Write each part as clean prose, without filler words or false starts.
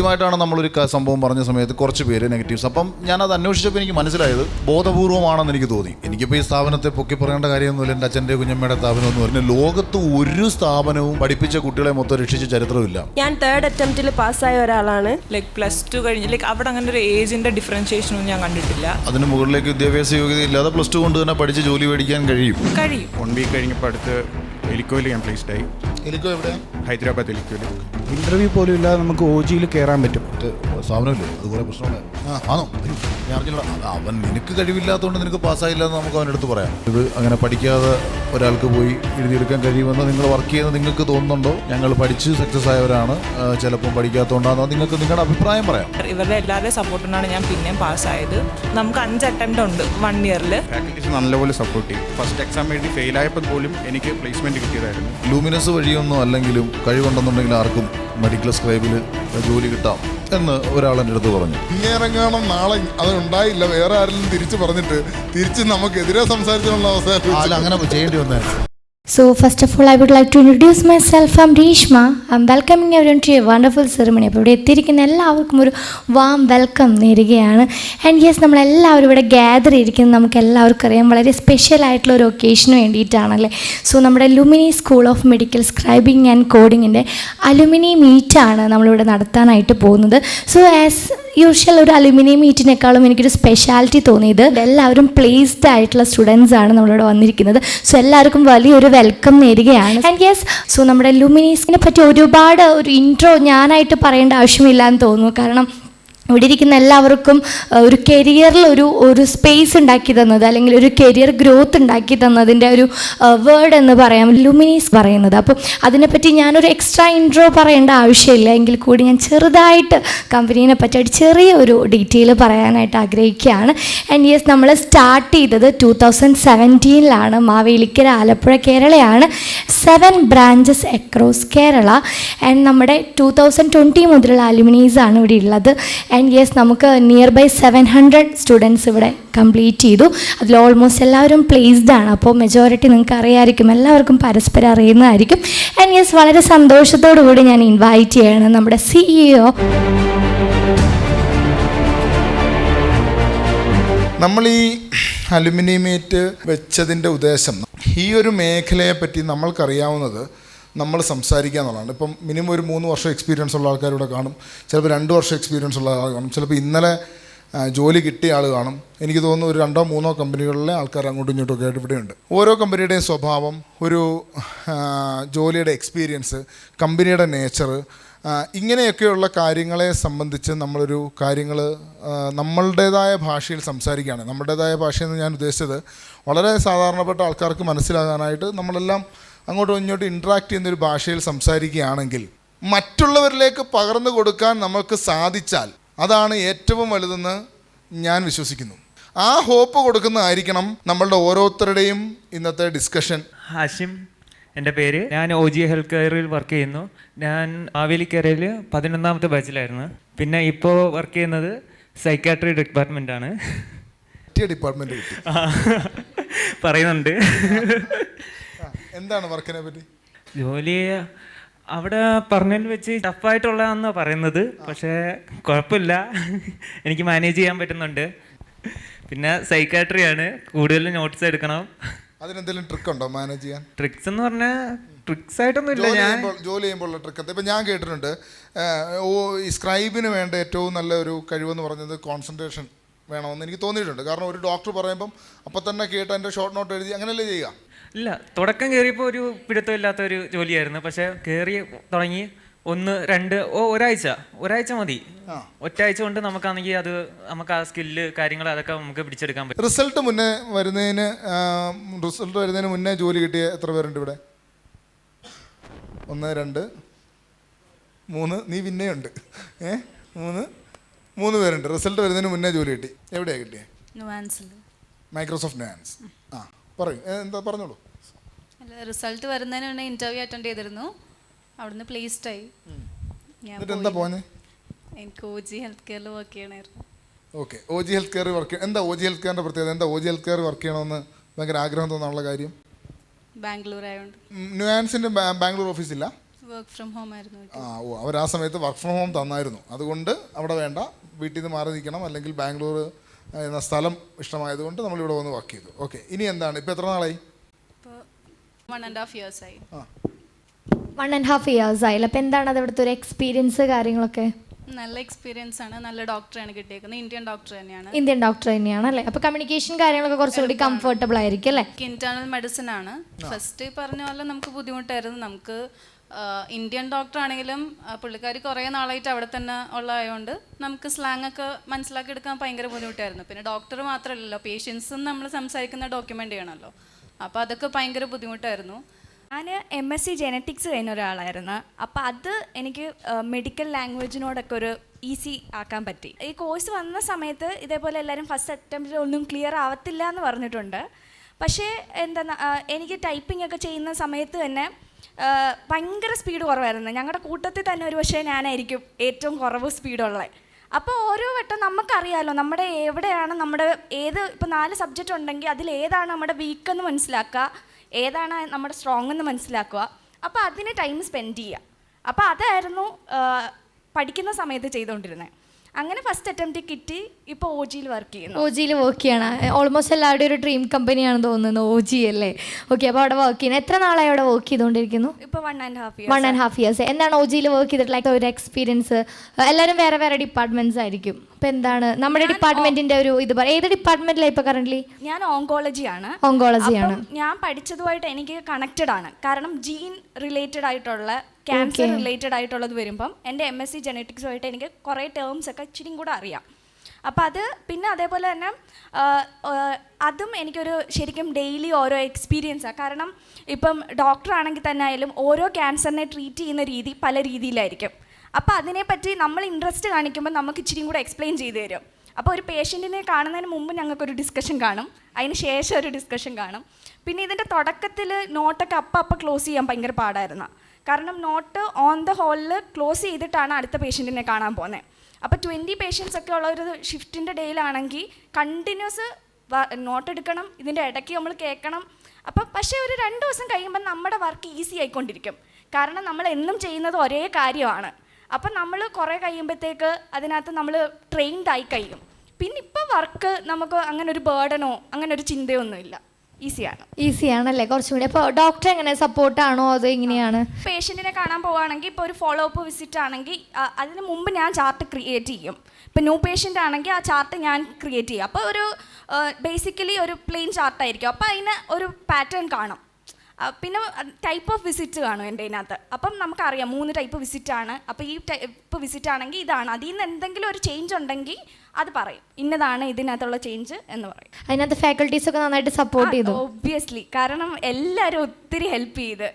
ആദ്യമായിട്ടാണ് നമ്മളൊരു സംഭവം പറഞ്ഞ സമയത്ത് കുറച്ച് പേര് നെഗറ്റീവ്സ്. അപ്പം ഞാനത് അന്വേഷിച്ചപ്പോൾ എനിക്ക് മനസ്സിലായത് ബോധപൂർവമാണെന്ന് എനിക്ക് തോന്നി. എനിക്കിപ്പോൾ ഈ സ്ഥാപനത്തെ പൊക്കി പറയേണ്ട കാര്യമൊന്നുമില്ല. എൻ്റെ അച്ഛൻ്റെ കുഞ്ഞമ്മയുടെ സ്ഥാപനമൊന്നും പറഞ്ഞാൽ ലോകത്ത് ഒരു സ്ഥാപനവും പഠിപ്പിച്ച കുട്ടികളെ മൊത്തം രക്ഷിച്ച ചരിത്രമില്ല. ഞാൻ 3rd അറ്റംപ്റ്റിൽ പാസ്സായ ഒരാളാണ്. +2 കഴിഞ്ഞ് അവിടെ അങ്ങനെ ഒരു ഏജിന്റെ ഡിഫറൻഷിയേഷനും ഞാൻ കണ്ടിട്ടില്ല. അതിന് മുകളിലേക്ക് വിദ്യാഭ്യാസ യോഗ്യത ഇല്ലാതെ +2 കൊണ്ട് തന്നെ പഠിച്ച് ജോലി മേടിക്കാൻ കഴിയും. 1 വീക്ക് കഴിഞ്ഞപ്പോൾ അടുത്ത് എലിക്കോയിൽ ഞാൻ പ്ലേസ്ഡ് ആയി. എലിക്കോ എവിടെ? ഹൈദരാബാദ് എലിക്കോയിൽ. ഇന്റർവ്യൂ പോലും ഇല്ലാതെ നമുക്ക് OG-യിൽ കയറാൻ പറ്റും. സ്ഥാപനമില്ലേ? അതുപോലെ പ്രശ്നമാണ്. ആണോ? ഞാൻ അറിഞ്ഞില്ല. അവൻ നിനക്ക് കഴിവില്ലാത്തതുകൊണ്ട് നിനക്ക് പാസ്സായില്ലെന്ന് നമുക്ക് അവനടുത്ത് പറയാം. ഇത് അങ്ങനെ പഠിക്കാതെ ഒരാൾക്ക് പോയി എഴുതിയെടുക്കാൻ കഴിയുമെന്ന് നിങ്ങൾ വർക്ക് ചെയ്യുന്നത് നിങ്ങൾക്ക് തോന്നുന്നുണ്ടോ? ഞങ്ങൾ പഠിച്ച് സക്സസ് ആയവരാണ്, ചിലപ്പം പഠിക്കാത്തതുകൊണ്ടാണോ? നിങ്ങൾക്ക് നിങ്ങളുടെ അഭിപ്രായം പറയാം. ഇവരുടെ എല്ലാവരുടെയും സപ്പോർട്ടിനാണ് ഞാൻ പിന്നെയും പാസ്സായത്. നമുക്ക് 5 അറ്റംപ്റ്റ് ഉണ്ട് 1 ഇയറിൽ. ഫാക്കൽറ്റീസ് നല്ലപോലെ സപ്പോർട്ട് ചെയ്യും. ഫസ്റ്റ് എക്സാം എഴുതി ഫെയിലായപ്പോൾ പോലും എനിക്ക് പ്ലേസ്മെന്റ് കിട്ടിയതായിരുന്നു. ലൂമിനസ് വഴിയൊന്നും അല്ലെങ്കിലും കഴിവുണ്ടെന്നുണ്ടെങ്കിൽ ആർക്കും മെഡിക്കൽ സ്ക്രൈബിൽ ജോലി കിട്ടാം എന്ന് ഒരാൾ എൻ്റെ അടുത്ത് പറഞ്ഞു. ഇങ്ങേറങ്ങാണം നാളെ അത് ഉണ്ടായില്ല, വേറെ ആരെങ്കിലും തിരിച്ചു പറഞ്ഞിട്ട് തിരിച്ച് നമുക്കെതിരെ സംസാരിച്ചുള്ള അവസ്ഥ അങ്ങനെ ചെയ്യേണ്ടി വന്നായിരുന്നു. So first of all, I would like to introduce myself. I'm Reshma. I'm welcoming everyone to a wonderful ceremony. അപ്പോൾ ഇവിടെ എത്തിയിരിക്കുന്ന എല്ലാവർക്കും ഒരു വാം വെൽക്കം നേരുകയാണ്. ആൻഡ് യെസ്, നമ്മളെല്ലാവരും ഇവിടെ ഗ്യാദർ ചെയ്തിരിക്കുന്നത് നമുക്ക് എല്ലാവർക്കും അറിയാം വളരെ സ്പെഷ്യൽ ആയിട്ടുള്ള ഒരു ഒക്കേഷന് വേണ്ടിയിട്ടാണല്ലേ. സോ നമ്മുടെ Lumini school of medical scribing and കോഡിങ്ങിൻ്റെ അലുമിനി മീറ്റാണ് നമ്മളിവിടെ നടത്താനായിട്ട് പോകുന്നത്. സോ ആസ് യൂഷ്വൽ ഒരു അലുമിനി മീറ്റിനേക്കാളും എനിക്കൊരു സ്പെഷ്യാലിറ്റി തോന്നിയത് എല്ലാവരും പ്ലേസ്ഡ് ആയിട്ടുള്ള സ്റ്റുഡൻസ് ആണ് നമ്മളിവിടെ വന്നിരിക്കുന്നത്. സോ എല്ലാവർക്കും വലിയൊരു വെൽക്കം നേരുകയാണ്. ആൻഡ് യെസ്, സോ നമ്മുടെ ലുമിനീസിനെ പറ്റി ഒരുപാട് ഒരു ഇൻട്രോ ഞാനായിട്ട് പറയേണ്ട ആവശ്യമില്ല എന്ന് തോന്നുന്നു. കാരണം ഇവിടെ ഇരിക്കുന്ന എല്ലാവർക്കും ഒരു കരിയറിൽ ഒരു സ്പേസ് ഉണ്ടാക്കി തന്നത്, അല്ലെങ്കിൽ ഒരു കരിയർ ഗ്രോത്ത് ഉണ്ടാക്കി തന്നതിൻ്റെ ഒരു വേർഡ് എന്ന് പറയാം ലുമിനീസ് പറയുന്നത്. അപ്പം അതിനെപ്പറ്റി ഞാനൊരു എക്സ്ട്രാ ഇൻട്രോ പറയേണ്ട ആവശ്യമില്ല. എങ്കിൽ കൂടി ഞാൻ ചെറുതായിട്ട് കമ്പനീനെ പറ്റിയിട്ട് ചെറിയൊരു ഡീറ്റെയിൽ പറയാനായിട്ട് ആഗ്രഹിക്കുകയാണ്. ആൻഡ് യെസ്, നമ്മൾ സ്റ്റാർട്ട് ചെയ്തത് 2017 മാവേലിക്കര, ആലപ്പുഴ, കേരളയാണ്. 7 ബ്രാഞ്ചസ് അക്രോസ് കേരള. ആൻഡ് നമ്മുടെ 2020 മുതലുള്ള അലുമിനീസാണ് ഇവിടെ ഉള്ളത്. ആൻഡ് യെസ്, നമുക്ക് നിയർ ബൈ 700 സ്റ്റുഡൻസ് ഇവിടെ കംപ്ലീറ്റ് ചെയ്തു. അതിൽ ഓൾമോസ്റ്റ് എല്ലാവരും പ്ലേസ്ഡ് ആണ്. അപ്പോൾ മെജോറിറ്റി നിങ്ങൾക്ക് അറിയാമായിരിക്കും, എല്ലാവർക്കും പരസ്പരം അറിയുന്നതായിരിക്കും. ആൻഡ് യെസ്, വളരെ സന്തോഷത്തോടു കൂടി ഞാൻ ഇൻവൈറ്റ് ചെയ്യണം നമ്മുടെ CEO. നമ്മൾ ഈ അലുമിനിയമേറ്റ് വെച്ചതിൻ്റെ ഉദ്ദേശം ഈ ഒരു മേഖലയെ പറ്റി നമ്മൾക്കറിയാവുന്നത് നമ്മൾ സംസാരിക്കുക എന്നുള്ളതാണ്. ഇപ്പം മിനിമം ഒരു 3 വർഷം എക്സ്പീരിയൻസ് ഉള്ള ആൾക്കാരിവിടെ കാണും, ചിലപ്പോൾ 2 വർഷം എക്സ്പീരിയൻസ് ഉള്ള ആൾ കാണും, ചിലപ്പോൾ ഇന്നലെ ജോലി കിട്ടിയ ആൾ കാണും. എനിക്ക് തോന്നുന്നു ഒരു 2-3 കമ്പനികളിലെ ആൾക്കാർ അങ്ങോട്ടും ഇങ്ങോട്ടും ആയിട്ട് ഇവിടെയുണ്ട്. ഓരോ കമ്പനിയുടെയും സ്വഭാവം, ഒരു ജോലിയുടെ എക്സ്പീരിയൻസ്, കമ്പനിയുടെ നേച്ചർ, ഇങ്ങനെയൊക്കെയുള്ള കാര്യങ്ങളെ സംബന്ധിച്ച് നമ്മളൊരു കാര്യങ്ങൾ നമ്മളുടേതായ ഭാഷയിൽ സംസാരിക്കുകയാണ്. നമ്മളുടേതായ ഭാഷയെന്ന് ഞാൻ ഉദ്ദേശിച്ചത് വളരെ സാധാരണപ്പെട്ട ആൾക്കാർക്ക് മനസ്സിലാകാനായിട്ട് നമ്മളെല്ലാം അങ്ങോട്ടും ഇങ്ങോട്ടും ഇൻട്രാക്ട് ചെയ്യുന്നൊരു ഭാഷയിൽ സംസാരിക്കുകയാണെങ്കിൽ മറ്റുള്ളവരിലേക്ക് പകർന്നു കൊടുക്കാൻ നമുക്ക് സാധിച്ചാൽ അതാണ് ഏറ്റവും വലുതെന്ന് ഞാൻ വിശ്വസിക്കുന്നു. ആ ഹോപ്പ് കൊടുക്കുന്നതായിരിക്കണം നമ്മളുടെ ഓരോരുത്തരുടെയും ഇന്നത്തെ ഡിസ്കഷൻ. ഹാഷിം എൻ്റെ പേര്. ഞാൻ OG ഹെൽത്ത് കെയറിൽ വർക്ക് ചെയ്യുന്നു. ഞാൻ മാവേലിക്കരയിൽ 11ാമത്തെ ബാച്ചിലായിരുന്നു. പിന്നെ ഇപ്പോൾ വർക്ക് ചെയ്യുന്നത് സൈക്കാട്രി ഡിപ്പാർട്ട്മെൻറ്റാണ്. ഡിപ്പാർട്ട്മെന്റ് പറയുന്നുണ്ട്. എന്താണ് വർക്കിനെ പറ്റി? ജോലി അവിടെ പറഞ്ഞതിൽ വെച്ച് ടഫായിട്ടുള്ളതാണെന്നാണ് പറയുന്നത്. പക്ഷേ കുഴപ്പമില്ല, എനിക്ക് മാനേജ് ചെയ്യാൻ പറ്റുന്നുണ്ട്. പിന്നെ സൈക്കാട്രിയാണ്, കൂടുതൽ നോട്ട്സ് എടുക്കണം. അതിനെന്തെങ്കിലും ട്രിക്ക് ഉണ്ടോ മാനേജ് ചെയ്യാൻ? ട്രിക്സ് എന്ന് പറഞ്ഞാൽ ട്രിക്സ് ആയിട്ടൊന്നും ഇല്ല. ജോലി ചെയ്യുമ്പോഴുള്ള ട്രിക്ക് ഇപ്പം ഞാൻ കേട്ടിട്ടുണ്ട്. ഈ സ്ക്രൈബിന് വേണ്ട ഏറ്റവും നല്ല ഒരു കഴിവെന്ന് പറഞ്ഞത് കോൺസെൻട്രേഷൻ വേണമെന്ന് എനിക്ക് തോന്നിയിട്ടുണ്ട്. കാരണം ഒരു ഡോക്ടർ പറയുമ്പം അപ്പം തന്നെ കേട്ട് എൻ്റെ ഷോർട്ട് നോട്ട് എഴുതി അങ്ങനെയല്ലേ ചെയ്യുക? ഇല്ല, തുടക്കം കയറിയപ്പോൾ ഒരു പിടുത്തമില്ലാത്ത ഒരു ജോലിയായിരുന്നു. പക്ഷെ കയറി തുടങ്ങി 1-2 ഒരാഴ്ച മതി. ഒറ്റാഴ്ച കൊണ്ട് നമുക്കാണെങ്കിൽ അത് നമുക്ക് ആ സ്കില്ല് കാര്യങ്ങൾ അതൊക്കെ നമുക്ക് പിടിച്ചെടുക്കാൻ പറ്റും. റിസൾട്ട് വരുന്നതിന് മുന്നേ ജോലി കിട്ടിയ എത്ര പേരുണ്ട് ഇവിടെ? 1, 2, 3. നീ പിന്നെയുണ്ട്. 3 പേരുണ്ട്. റിസൾട്ട് വരുന്നതിന് മുന്നേ ജോലി കിട്ടി. എവിടെയാണ് കിട്ടിയത്? Microsoft nuance. പറയും, എന്താ പറഞ്ഞോളൂ. റിസൾട്ട് വരുന്നതിന് മുന്നേ ഇൻ്റർവ്യൂ അറ്റൻഡ് ചെയ്തിരുന്നു. അവിടുന്ന് പ്ലേസ്ഡ് ആയി. എന്താ പോന്നെ? എനിക്ക് OG ഹെൽത്ത് കെയറിൽ വർക്ക് ചെയ്യണമായിരുന്നു. Okay, OG health care work. എന്താ OG ഹെൽത്ത് കെയറിൻ്റെ പ്രത്യേകത? എന്താ OG ഹെൽത്ത് കെയർ വർക്ക് ചെയ്യണമെന്ന് ഭയങ്കര ആഗ്രഹം തോന്നാനുള്ള കാര്യം? ബാംഗ്ലൂർ ആയതുകൊണ്ട്. നുവാൻസിൻ്റെ ബാംഗ്ലൂർ ഓഫീസില്ല? വർക്ക് ഫ്രം ഹോം ആയിരുന്നു അവർ ആ സമയത്ത് വർക്ക് ഫ്രം ഹോം തന്നായിരുന്നു. അതുകൊണ്ട് അവിടെ വേണ്ട, വീട്ടിൽ നിന്ന് മാറി നിൽക്കണം, അല്ലെങ്കിൽ ബാംഗ്ലൂർ എന്ന സ്ഥലം ഇഷ്ടമായതുകൊണ്ട് നമ്മളിവിടെ വന്ന് വർക്ക് ചെയ്തു. ഓക്കെ, ഇനി എന്താണ്? ഇപ്പോൾ എത്ര നാളായി? ഇപ്പോൾ 1.5 years ആയി. 1.5 years ആയില്ല. അപ്പോൾ എന്താണ് അത് ഇവിടുത്തെ ഒരു എക്സ്പീരിയൻസ് കാര്യങ്ങളൊക്കെ? നല്ല എക്സ്പീരിയൻസ് ആണ്. നല്ല ഡോക്ടറാണ് കിട്ടിയേക്കുന്നത്. ഇന്ത്യൻ ഡോക്ടർ തന്നെയാണ്. ഇന്ത്യൻ ഡോക്ടർ തന്നെയാണ് അല്ലേ? അപ്പോൾ കമ്മ്യൂണിക്കേഷൻ കാര്യങ്ങളൊക്കെ കുറച്ചുകൂടി കംഫർട്ടബിൾ ആയിരിക്കും അല്ലേ? ഇന്റേണൽ മെഡിസിൻ ആണ്. ഫസ്റ്റ് പറഞ്ഞ പോലെ നമുക്ക് ബുദ്ധിമുട്ടായിരുന്നു. നമുക്ക് ഇന്ത്യൻ ഡോക്ടർ ആണെങ്കിലും പുള്ളിക്കാരി കുറേ നാളായിട്ട് അവിടെ തന്നെ ഉള്ളതായതുകൊണ്ട് നമുക്ക് സ്ലാങ് ഒക്കെ മനസ്സിലാക്കി എടുക്കാൻ ഭയങ്കര ബുദ്ധിമുട്ടായിരുന്നു. പിന്നെ ഡോക്ടർ മാത്രമല്ലല്ലോ, പേഷ്യൻസും നമ്മൾ സംസാരിക്കുന്ന ഡോക്യുമെൻ്റ് ചെയ്യണമല്ലോ. അപ്പോൾ അതൊക്കെ ഭയങ്കര ബുദ്ധിമുട്ടായിരുന്നു. ഞാൻ MSc ജെനറ്റിക്സ് കഴിഞ്ഞ ഒരാളായിരുന്നു. അപ്പോൾ അത് എനിക്ക് മെഡിക്കൽ ലാംഗ്വേജിനോടൊക്കെ ഒരു ഈസി ആക്കാൻ പറ്റി. ഈ കോഴ്സ് വന്ന സമയത്ത് ഇതേപോലെ എല്ലാവരും ഫസ്റ്റ് അറ്റംപ്റ്റിൽ ഒന്നും ക്ലിയർ ആവത്തില്ല എന്ന് പറഞ്ഞിട്ടുണ്ട്. പക്ഷേ എന്താ, എനിക്ക് ടൈപ്പിംഗ് ഒക്കെ ചെയ്യുന്ന സമയത്ത് തന്നെ ഭയങ്കര സ്പീഡ് കുറവായിരുന്നു. ഞങ്ങളുടെ കൂട്ടത്തിൽ തന്നെ ഒരു പക്ഷേ ഞാനായിരിക്കും ഏറ്റവും കുറവ് സ്പീഡുള്ളത്. അപ്പോൾ ഓരോ വട്ടം നമുക്കറിയാമല്ലോ നമ്മുടെ എവിടെയാണ് നമ്മുടെ ഇപ്പോൾ 4 സബ്ജക്റ്റ് ഉണ്ടെങ്കിൽ അതിൽ ഏതാണ് നമ്മുടെ വീക്കെന്ന് മനസ്സിലാക്കുക, ഏതാണ് നമ്മുടെ സ്ട്രോങ് എന്ന് മനസ്സിലാക്കുക. അപ്പോൾ അതിന് ടൈം സ്പെൻഡ് ചെയ്യുക. അപ്പോൾ അതായിരുന്നു പഠിക്കുന്ന സമയത്ത് ചെയ്തുകൊണ്ടിരുന്നത്. അങ്ങനെ ഫസ്റ്റ് അറ്റംപ്റ്റ് കിട്ടി. ഇപ്പോൾ OGയിൽ വർക്ക് ചെയ്യുന്നു. OGയിൽ വർക്ക് ചെയ്യണം. ഓൾമോസ്റ്റ് എല്ലാവരുടെയും ഒരു ഡ്രീം കമ്പനിയാണെന്ന് തോന്നുന്നു OG അല്ലേ? ഓക്കെ, അപ്പോൾ അവിടെ വർക്ക് ചെയ്യുന്നത് എത്ര നാളായി അവിടെ വർക്ക് ചെയ്തുകൊണ്ടിരിക്കുന്നു? ഇപ്പോൾ 1.5 years. 1.5 years. എന്താണ് OGയിൽ വർക്ക് ചെയ്തിട്ടുള്ള ഒരു എക്സ്പീരിയൻസ്? എല്ലാവരും വേറെ വേറെ ഡിപ്പാർട്ട്മെന്റ്സ് ആയിരിക്കും. അപ്പോൾ എന്താണ് നമ്മുടെ ഡിപ്പാർട്ട്മെന്റിന്റെ ഒരു ഇത് പറയാം? ഏത് ഡിപ്പാർട്ട്മെന്റിലാണ് ഇപ്പോൾ കറന്റ്? ഞാൻ ഓങ്കോളജിയാണ്. ഓങ്കോളജിയാണ്. ഞാൻ പഠിച്ചതുമായിട്ട് എനിക്ക് കണക്റ്റഡ് ആണ്. കാരണം ജീൻ റിലേറ്റഡ് ആയിട്ടുള്ള ക്യാൻസർ റിലേറ്റഡ് ആയിട്ടുള്ളത് വരുമ്പം എൻ്റെ MSc ജെനറ്റിക്സുമായിട്ട് എനിക്ക് കുറേ ടേംസ് ഒക്കെ ഇച്ചിരി കൂടെ അറിയാം. അപ്പോൾ അത് പിന്നെ അതേപോലെ തന്നെ അതും എനിക്കൊരു ശരിക്കും ഡെയിലി ഓരോ എക്സ്പീരിയൻസാണ്. കാരണം ഇപ്പം ഡോക്ടർ ആണെങ്കിൽ തന്നെ ആയാലും ഓരോ ക്യാൻസറിനെ ട്രീറ്റ് ചെയ്യുന്ന രീതി പല രീതിയിലായിരിക്കും. അപ്പോൾ അതിനെപ്പറ്റി നമ്മൾ ഇൻട്രസ്റ്റ് കാണിക്കുമ്പോൾ നമുക്ക് ഇച്ചിരി കൂടെ എക്സ്പ്ലെയിൻ ചെയ്തു തരും. അപ്പോൾ ഒരു പേഷ്യൻറ്റിനെ കാണുന്നതിന് മുമ്പ് ഞങ്ങൾക്കൊരു ഡിസ്കഷൻ കാണും, അതിന് ശേഷം ഒരു ഡിസ്കഷൻ കാണും. പിന്നെ ഇതിൻ്റെ തുടക്കത്തിൽ നോട്ടൊക്കെ അപ്പം ക്ലോസ് ചെയ്യാൻ ഭയങ്കര പാടായിരുന്നു. കാരണം നോട്ട് ഓൺ ദ ഹോളിൽ ക്ലോസ് ചെയ്തിട്ടാണ് അടുത്ത പേഷ്യൻറ്റിനെ കാണാൻ പോകുന്നത്. അപ്പോൾ 20 പേഷ്യൻസ് ഒക്കെ ഉള്ള ഒരു ഷിഫ്റ്റിൻ്റെ ഡേയിലാണെങ്കിൽ കണ്ടിന്യൂസ് നോട്ട് എടുക്കണം, ഇതിൻ്റെ ഇടയ്ക്ക് നമ്മൾ കേൾക്കണം. അപ്പം പക്ഷേ ഒരു 2 ദിവസം കഴിയുമ്പോൾ നമ്മുടെ വർക്ക് ഈസി ആയിക്കൊണ്ടിരിക്കും. കാരണം നമ്മൾ എന്നും ചെയ്യുന്നത് ഒരേ കാര്യമാണ്. അപ്പം നമ്മൾ കുറേ കഴിയുമ്പോഴത്തേക്ക് അതിനകത്ത് നമ്മൾ ട്രെയിൻഡ് ആയി കഴിയും. പിന്നെ ഇപ്പോൾ വർക്ക് നമുക്ക് അങ്ങനെ ഒരു ബേർഡനോ അങ്ങനെ ഒരു ചിന്തയൊന്നുമില്ല. ഈസിയാണല്ലേ കുറച്ചും കൂടി? അപ്പോൾ ഡോക്ടർ എങ്ങനെ സപ്പോർട്ടാണോ അത് എങ്ങനെയാണ്? പേഷ്യൻറ്റിനെ കാണാൻ പോവുകയാണെങ്കിൽ ഇപ്പോൾ ഒരു ഫോളോ അപ്പ് വിസിറ്റ് ആണെങ്കിൽ അതിന് മുമ്പ് ഞാൻ ചാർട്ട് ക്രിയേറ്റ് ചെയ്യും. ഇപ്പോൾ ന്യൂ പേഷ്യൻ്റ് ആണെങ്കിൽ ആ ചാർട്ട് ഞാൻ ക്രിയേറ്റ് ചെയ്യും. അപ്പോൾ ഒരു ബേസിക്കലി ഒരു പ്ലെയിൻ ചാർട്ടായിരിക്കും. അപ്പോൾ അതിന് ഒരു പാറ്റേൺ കാണും. പിന്നെ ടൈപ്പ് ഓഫ് വിസിറ്റ് കാണും എൻ്റെ അതിനകത്ത്. അപ്പം നമുക്കറിയാം 3 ടൈപ്പ് വിസിറ്റാണ്. അപ്പോൾ ഈ ടൈപ്പ് വിസിറ്റ് ആണെങ്കിൽ ഇതാണ്, അതിൽ നിന്ന് എന്തെങ്കിലും ഒരു ചേഞ്ച് ഉണ്ടെങ്കിൽ അത് പറയും, ഇന്നതാണ് ഇതിനകത്തുള്ള ചേഞ്ച് എന്ന് പറയും. അതിനകത്ത് ഫാക്കൽറ്റീസ് ഒക്കെ നന്നായിട്ട് സപ്പോർട്ട് ചെയ്തു? ഒബ്വിയസ്ലി, കാരണം എല്ലാവരും ഒത്തിരി ഹെൽപ്പ് ചെയ്ത്.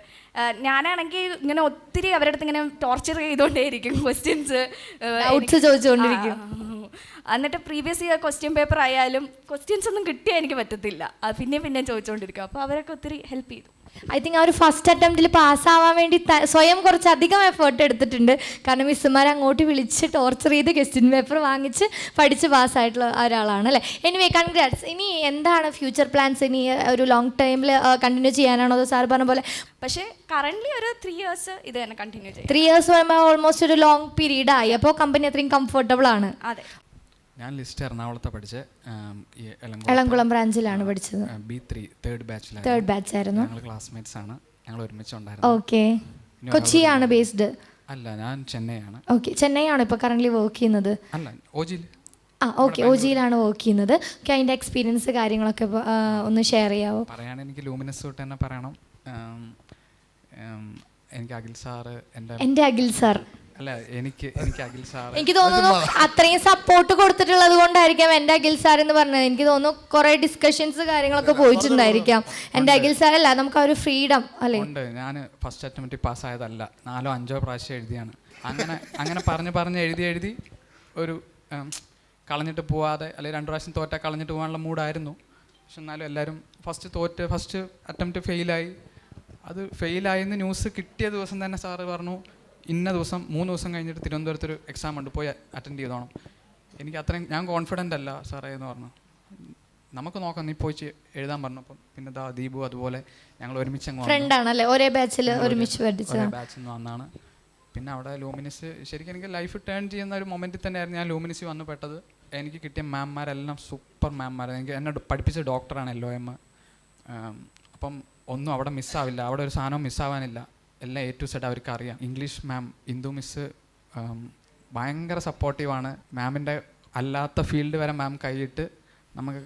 ഞാനാണെങ്കിൽ ഇങ്ങനെ ഒത്തിരി അവരുടെ അടുത്ത് ഇങ്ങനെ ടോർച്ചർ ചെയ്തുകൊണ്ടേയിരിക്കും, ക്വസ്റ്റ്യൻസ് ചോദിച്ചുകൊണ്ടിരിക്കും. എന്നിട്ട് പ്രീവിയസ് ഇയർ ക്വസ്റ്റ്യൻ പേപ്പർ ആയാലും ക്വസ്റ്റ്യൻസ് ഒന്നും കിട്ടിയാൽ എനിക്ക് പറ്റത്തില്ല, പിന്നെ ചോദിച്ചുകൊണ്ടിരിക്കും. അപ്പോൾ അവരൊക്കെ ഒത്തിരി ഹെൽപ്പ് ചെയ്തു. ഐ തിങ്ക് ആ ഒരു ഫസ്റ്റ് അറ്റംപ്റ്റിൽ പാസ്സാവാൻ വേണ്ടി സ്വയം കുറച്ചധികം എഫേർട്ട് എടുത്തിട്ടുണ്ട്. കാരണം മിസ്സുമാർ അങ്ങോട്ട് വിളിച്ച് ടോർച്ചർ ചെയ്ത് ക്വസ്റ്റ്യൻ പേപ്പർ വാങ്ങിച്ച് പഠിച്ച് പാസ്സായിട്ടുള്ള ഒരാളാണ് അല്ലേ? Anyway congrats. ഇനി എന്താണ് ഫ്യൂച്ചർ പ്ലാൻസ്? ഇനി ഒരു ലോങ് ടൈമിൽ കണ്ടിന്യൂ ചെയ്യാനാണോ അതോ സാർ പറഞ്ഞ പോലെ? പക്ഷേ കറൻ്റ്ലി ഒരു 3 years ഇത് തന്നെ കണ്ടിന്യൂ ചെയ്യും. 3 years പറയുമ്പോൾ ഓൾമോസ്റ്റ് ഒരു ലോങ് പീരീഡ് ആയി. അപ്പോൾ കമ്പനി അത്രയും കംഫർട്ടബിൾ ആണ്. അതെ. ഞാൻ ലിസ്റ്റ് എറണാകുളത്ത് പഠിച്ചത്, എളംകുളം ബ്രാഞ്ചിലാണ് പഠിച്ചത്. B3 തേർഡ് ബാച്ച് ആയിരുന്നു. ഞങ്ങൾ ക്ലാസ്മേറ്റ്സ് ആണ്, ഞങ്ങൾ ഒരുമിച്ചുണ്ടായിരുന്നു. ഓക്കെ. കൊച്ചിയാണ് ബേസ്ഡ്? അല്ല, ഞാൻ ചെന്നൈയാണ്. ഓക്കെ, ചെന്നൈ ആണ് ഇപ്പോൾ കറൻ്റ്ലി വർക്ക് ചെയ്യുന്നത്? അല്ല, OGയിൽ. ഓക്കെ, OGയിലാണ് വർക്ക് ചെയ്യുന്നത്. ഓക്കെ, അതിൻ്റെ എക്സ്പീരിയൻസ് കാര്യങ്ങളൊക്കെ ഒന്ന് ഷെയർ ചെയ്യാമോ? പറയുകയാണെങ്കിൽ എനിക്ക് ലൂമിനസ് തൊട്ട് തന്നെ പറയണം. എനിക്ക് അഖിൽ സാറ് എൻ്റെ അഖിൽ സാർ അല്ല, എനിക്ക് അഖിൽ സാർ, എനിക്ക് തോന്നുന്നു അത്രയും സപ്പോർട്ട് കൊടുത്തിട്ടുള്ളത് കൊണ്ടായിരിക്കാം എൻ്റെ അഖിൽ സാർ എന്ന് പറഞ്ഞത്. എനിക്ക് തോന്നുന്നു കുറേ ഡിസ്കഷൻസ് കാര്യങ്ങളൊക്കെ പോയിട്ടുണ്ടായിരിക്കാം. എൻ്റെ അഖിൽ സാർ അല്ല, നമുക്ക് ആ ഒരു ഫ്രീഡം അല്ലേ? ഉണ്ട്. ഞാൻ ഫസ്റ്റ് അറ്റംപ്റ്റ് പാസ്സായതല്ല, 4 or 5 പ്രാവശ്യം എഴുതിയാണ്. അങ്ങനെ പറഞ്ഞ് എഴുതി ഒരു കളഞ്ഞിട്ട് പോവാതെ, അല്ലെങ്കിൽ 2 പ്രാവശ്യം തോറ്റാൽ കളഞ്ഞിട്ട് പോകാനുള്ള മൂഡായിരുന്നു. പക്ഷെ എന്നാലും എല്ലാവരും ഫസ്റ്റ് അറ്റംപ്റ്റ് ഫെയിലായി. അത് ഫെയിലായെന്ന് ന്യൂസ് കിട്ടിയ ദിവസം തന്നെ സാറ് പറഞ്ഞു, ഇന്ന ദിവസം 3 ദിവസം കഴിഞ്ഞിട്ട് തിരുവനന്തപുരത്തൊരു എക്സാം ഉണ്ട്, പോയി അറ്റൻഡ് ചെയ്തോണം. എനിക്ക് അത്രയും ഞാൻ കോൺഫിഡൻ്റ് അല്ല സാറേ എന്ന് പറഞ്ഞു. നമുക്ക് നോക്കാം, നീ പോയി എഴുതാൻ പറഞ്ഞപ്പം പിന്നെ ദീപു അതുപോലെ ഞങ്ങൾ ഒരുമിച്ച് അങ്ങ് ഫ്രണ്ടാണല്ലേ, ഒരേ ബാച്ചിൽ ഒരുമിച്ച് പഠിച്ചത്, ബാച്ചിൽ നിന്ന് വന്നാണ്. പിന്നെ അവിടെ ലൂമിനസ് ശരിക്കും എനിക്ക് ലൈഫ് ടേൺ ചെയ്യുന്ന ഒരു മൊമെൻറ്റിൽ തന്നെയായിരുന്നു ഞാൻ ലൂമിനസ് വന്ന് പെട്ടത്. എനിക്ക് കിട്ടിയ മാംമാരെല്ലാം സൂപ്പർ മാംമാർ. എനിക്ക് എന്നെ പഠിപ്പിച്ച ഡോക്ടറാണ് LOM. അപ്പം ഒന്നും അവിടെ മിസ്സാവില്ല, അവിടെ ഒരു സാധനവും മിസ്സാവാനില്ല, എല്ലാം A to Z അവർക്ക് അറിയാം. ഇംഗ്ലീഷ് മാം ഇന്ദു മിസ്സ് ഭയങ്കര സപ്പോർട്ടീവാണ്. മാമിൻ്റെ അല്ലാത്ത ഫീൽഡ് വരെ മാം കൈയിട്ട് നമുക്ക്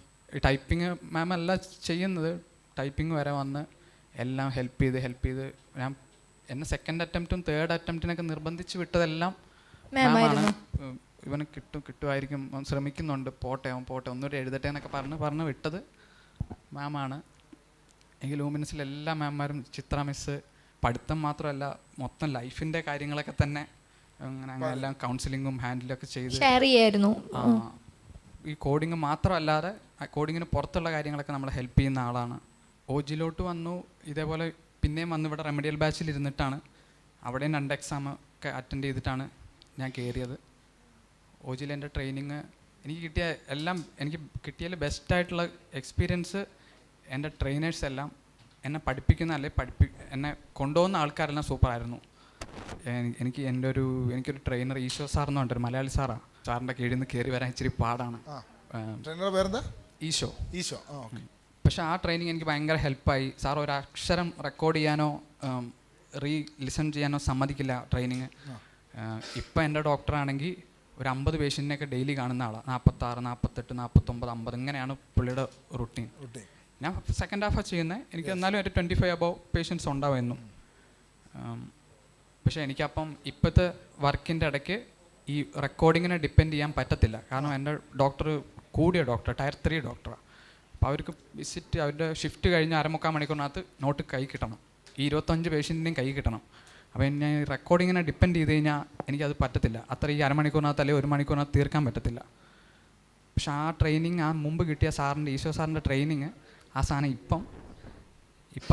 ടൈപ്പിങ് മാം അല്ല ചെയ്യുന്നത്, ടൈപ്പിംഗ് വരെ വന്ന് എല്ലാം ഹെൽപ്പ് ചെയ്ത് ഞാൻ എന്നെ സെക്കൻഡ് അറ്റംപ്റ്റും തേർഡ് അറ്റംപ്റ്റിനൊക്കെ നിർബന്ധിച്ച് വിട്ടതെല്ലാം മാമാണ്. ഇവന് കിട്ടുമായിരിക്കും, ശ്രമിക്കുന്നുണ്ട്, പോട്ടെ ഒന്നുകൂടി എഴുതട്ടെ എന്നൊക്കെ പറഞ്ഞ് വിട്ടത് മാമാണ്. എനിക്ക് ലൂമിനസിൽ എല്ലാ മാംമാരും, ചിത്ര മിസ്സ് പഠിത്തം മാത്രമല്ല മൊത്തം ലൈഫിൻ്റെ കാര്യങ്ങളൊക്കെ തന്നെ അങ്ങനെ എല്ലാം കൗൺസിലിങ്ങും ഹാൻഡിലൊക്കെ ചെയ്ത് ഷെയർ ചെയ്യായിരുന്നു. ഈ കോഡിങ് മാത്രമല്ലാതെ കോഡിങ്ങിന് പുറത്തുള്ള കാര്യങ്ങളൊക്കെ നമ്മളെ ഹെൽപ്പ് ചെയ്യുന്ന ആളാണ്. OG-ലോട്ട് വന്നു, ഇതേപോലെ പിന്നെയും വന്ന് ഇവിടെ റെമഡിയൽ ബാച്ചിൽ ഇരുന്നിട്ടാണ് അവിടെയും 2 എക്സാം ഒക്കെ അറ്റൻഡ് ചെയ്തിട്ടാണ് ഞാൻ കയറിയത്. OG-യിൽ എൻ്റെ ട്രെയിനിങ് എനിക്ക് കിട്ടിയതിൽ ബെസ്റ്റായിട്ടുള്ള എക്സ്പീരിയൻസ് എൻ്റെ ട്രെയിനേഴ്സ് എല്ലാം എന്നെ പഠിപ്പിക്കുന്ന എന്നെ കൊണ്ടുപോകുന്ന ആൾക്കാരെല്ലാം സൂപ്പറായിരുന്നു. എനിക്കൊരു ട്രെയിനർ ഈശോ സാർ എന്ന് പറഞ്ഞിട്ടൊരു മലയാളി സാറാണ്. സാറിൻ്റെ കീഴിൽ നിന്ന് കയറി വരാൻ ഇച്ചിരി പാടാണ്. ട്രെയിനറുടെ പേരെന്താ? ഈശോ. പക്ഷേ ആ ട്രെയിനിങ് എനിക്ക് ഭയങ്കര ഹെൽപ്പായി. സാർ ഒരു അക്ഷരം റെക്കോർഡ് ചെയ്യാനോ ലിസൺ ചെയ്യാനോ സമ്മതിക്കില്ല ട്രെയിനിങ്. ഇപ്പം എൻ്റെ ഡോക്ടറാണെങ്കിൽ ഒരു 50 പേഷ്യൻറ്റിനെയൊക്കെ ഡെയിലി കാണുന്ന ആളാണ്. 46, 48, 49, 50 ഇങ്ങനെയാണ് പുള്ളിയുടെ റുട്ടീൻ. ഞാൻ സെക്കൻഡ് ഹാഫാണ് ചെയ്യുന്നത്. എനിക്ക് എന്നാലും ഒരു 25 അബവ് പേഷ്യൻസ് ഉണ്ടാവുമെന്നും. പക്ഷേ എനിക്കപ്പം ഇപ്പോഴത്തെ വർക്കിൻ്റെ ഇടയ്ക്ക് ഈ റെക്കോർഡിങ്ങിനെ ഡിപ്പെൻഡ് ചെയ്യാൻ പറ്റത്തില്ല. കാരണം എൻ്റെ കൂടിയ ഡോക്ടർ ടയർ 3 ഡോക്ടറാണ്. അപ്പോൾ അവർക്ക് വിസിറ്റ് അവരുടെ ഷിഫ്റ്റ് കഴിഞ്ഞ് 3/4 മണിക്കൂറിനകത്ത് നോട്ട് കൈ കിട്ടണം, ഈ 25 പേഷ്യൻറ്റിൻ്റെയും കൈ കിട്ടണം. അപ്പോൾ ഞാൻ റെക്കോർഡിങ്ങിനെ ഡിപ്പെൻഡ് ചെയ്ത് കഴിഞ്ഞാൽ എനിക്കത് പറ്റത്തില്ല. അത്ര ഈ 1/2 മണിക്കൂറിനകത്ത് അല്ലെങ്കിൽ 1 മണിക്കൂറിനകത്ത് തീർക്കാൻ പറ്റത്തില്ല. പക്ഷെ ആ ട്രെയിനിങ്, ആ മുമ്പ് കിട്ടിയ ഈശോ സാറിൻ്റെ ട്രെയിനിങ്, ആ സാധനം ഇപ്പം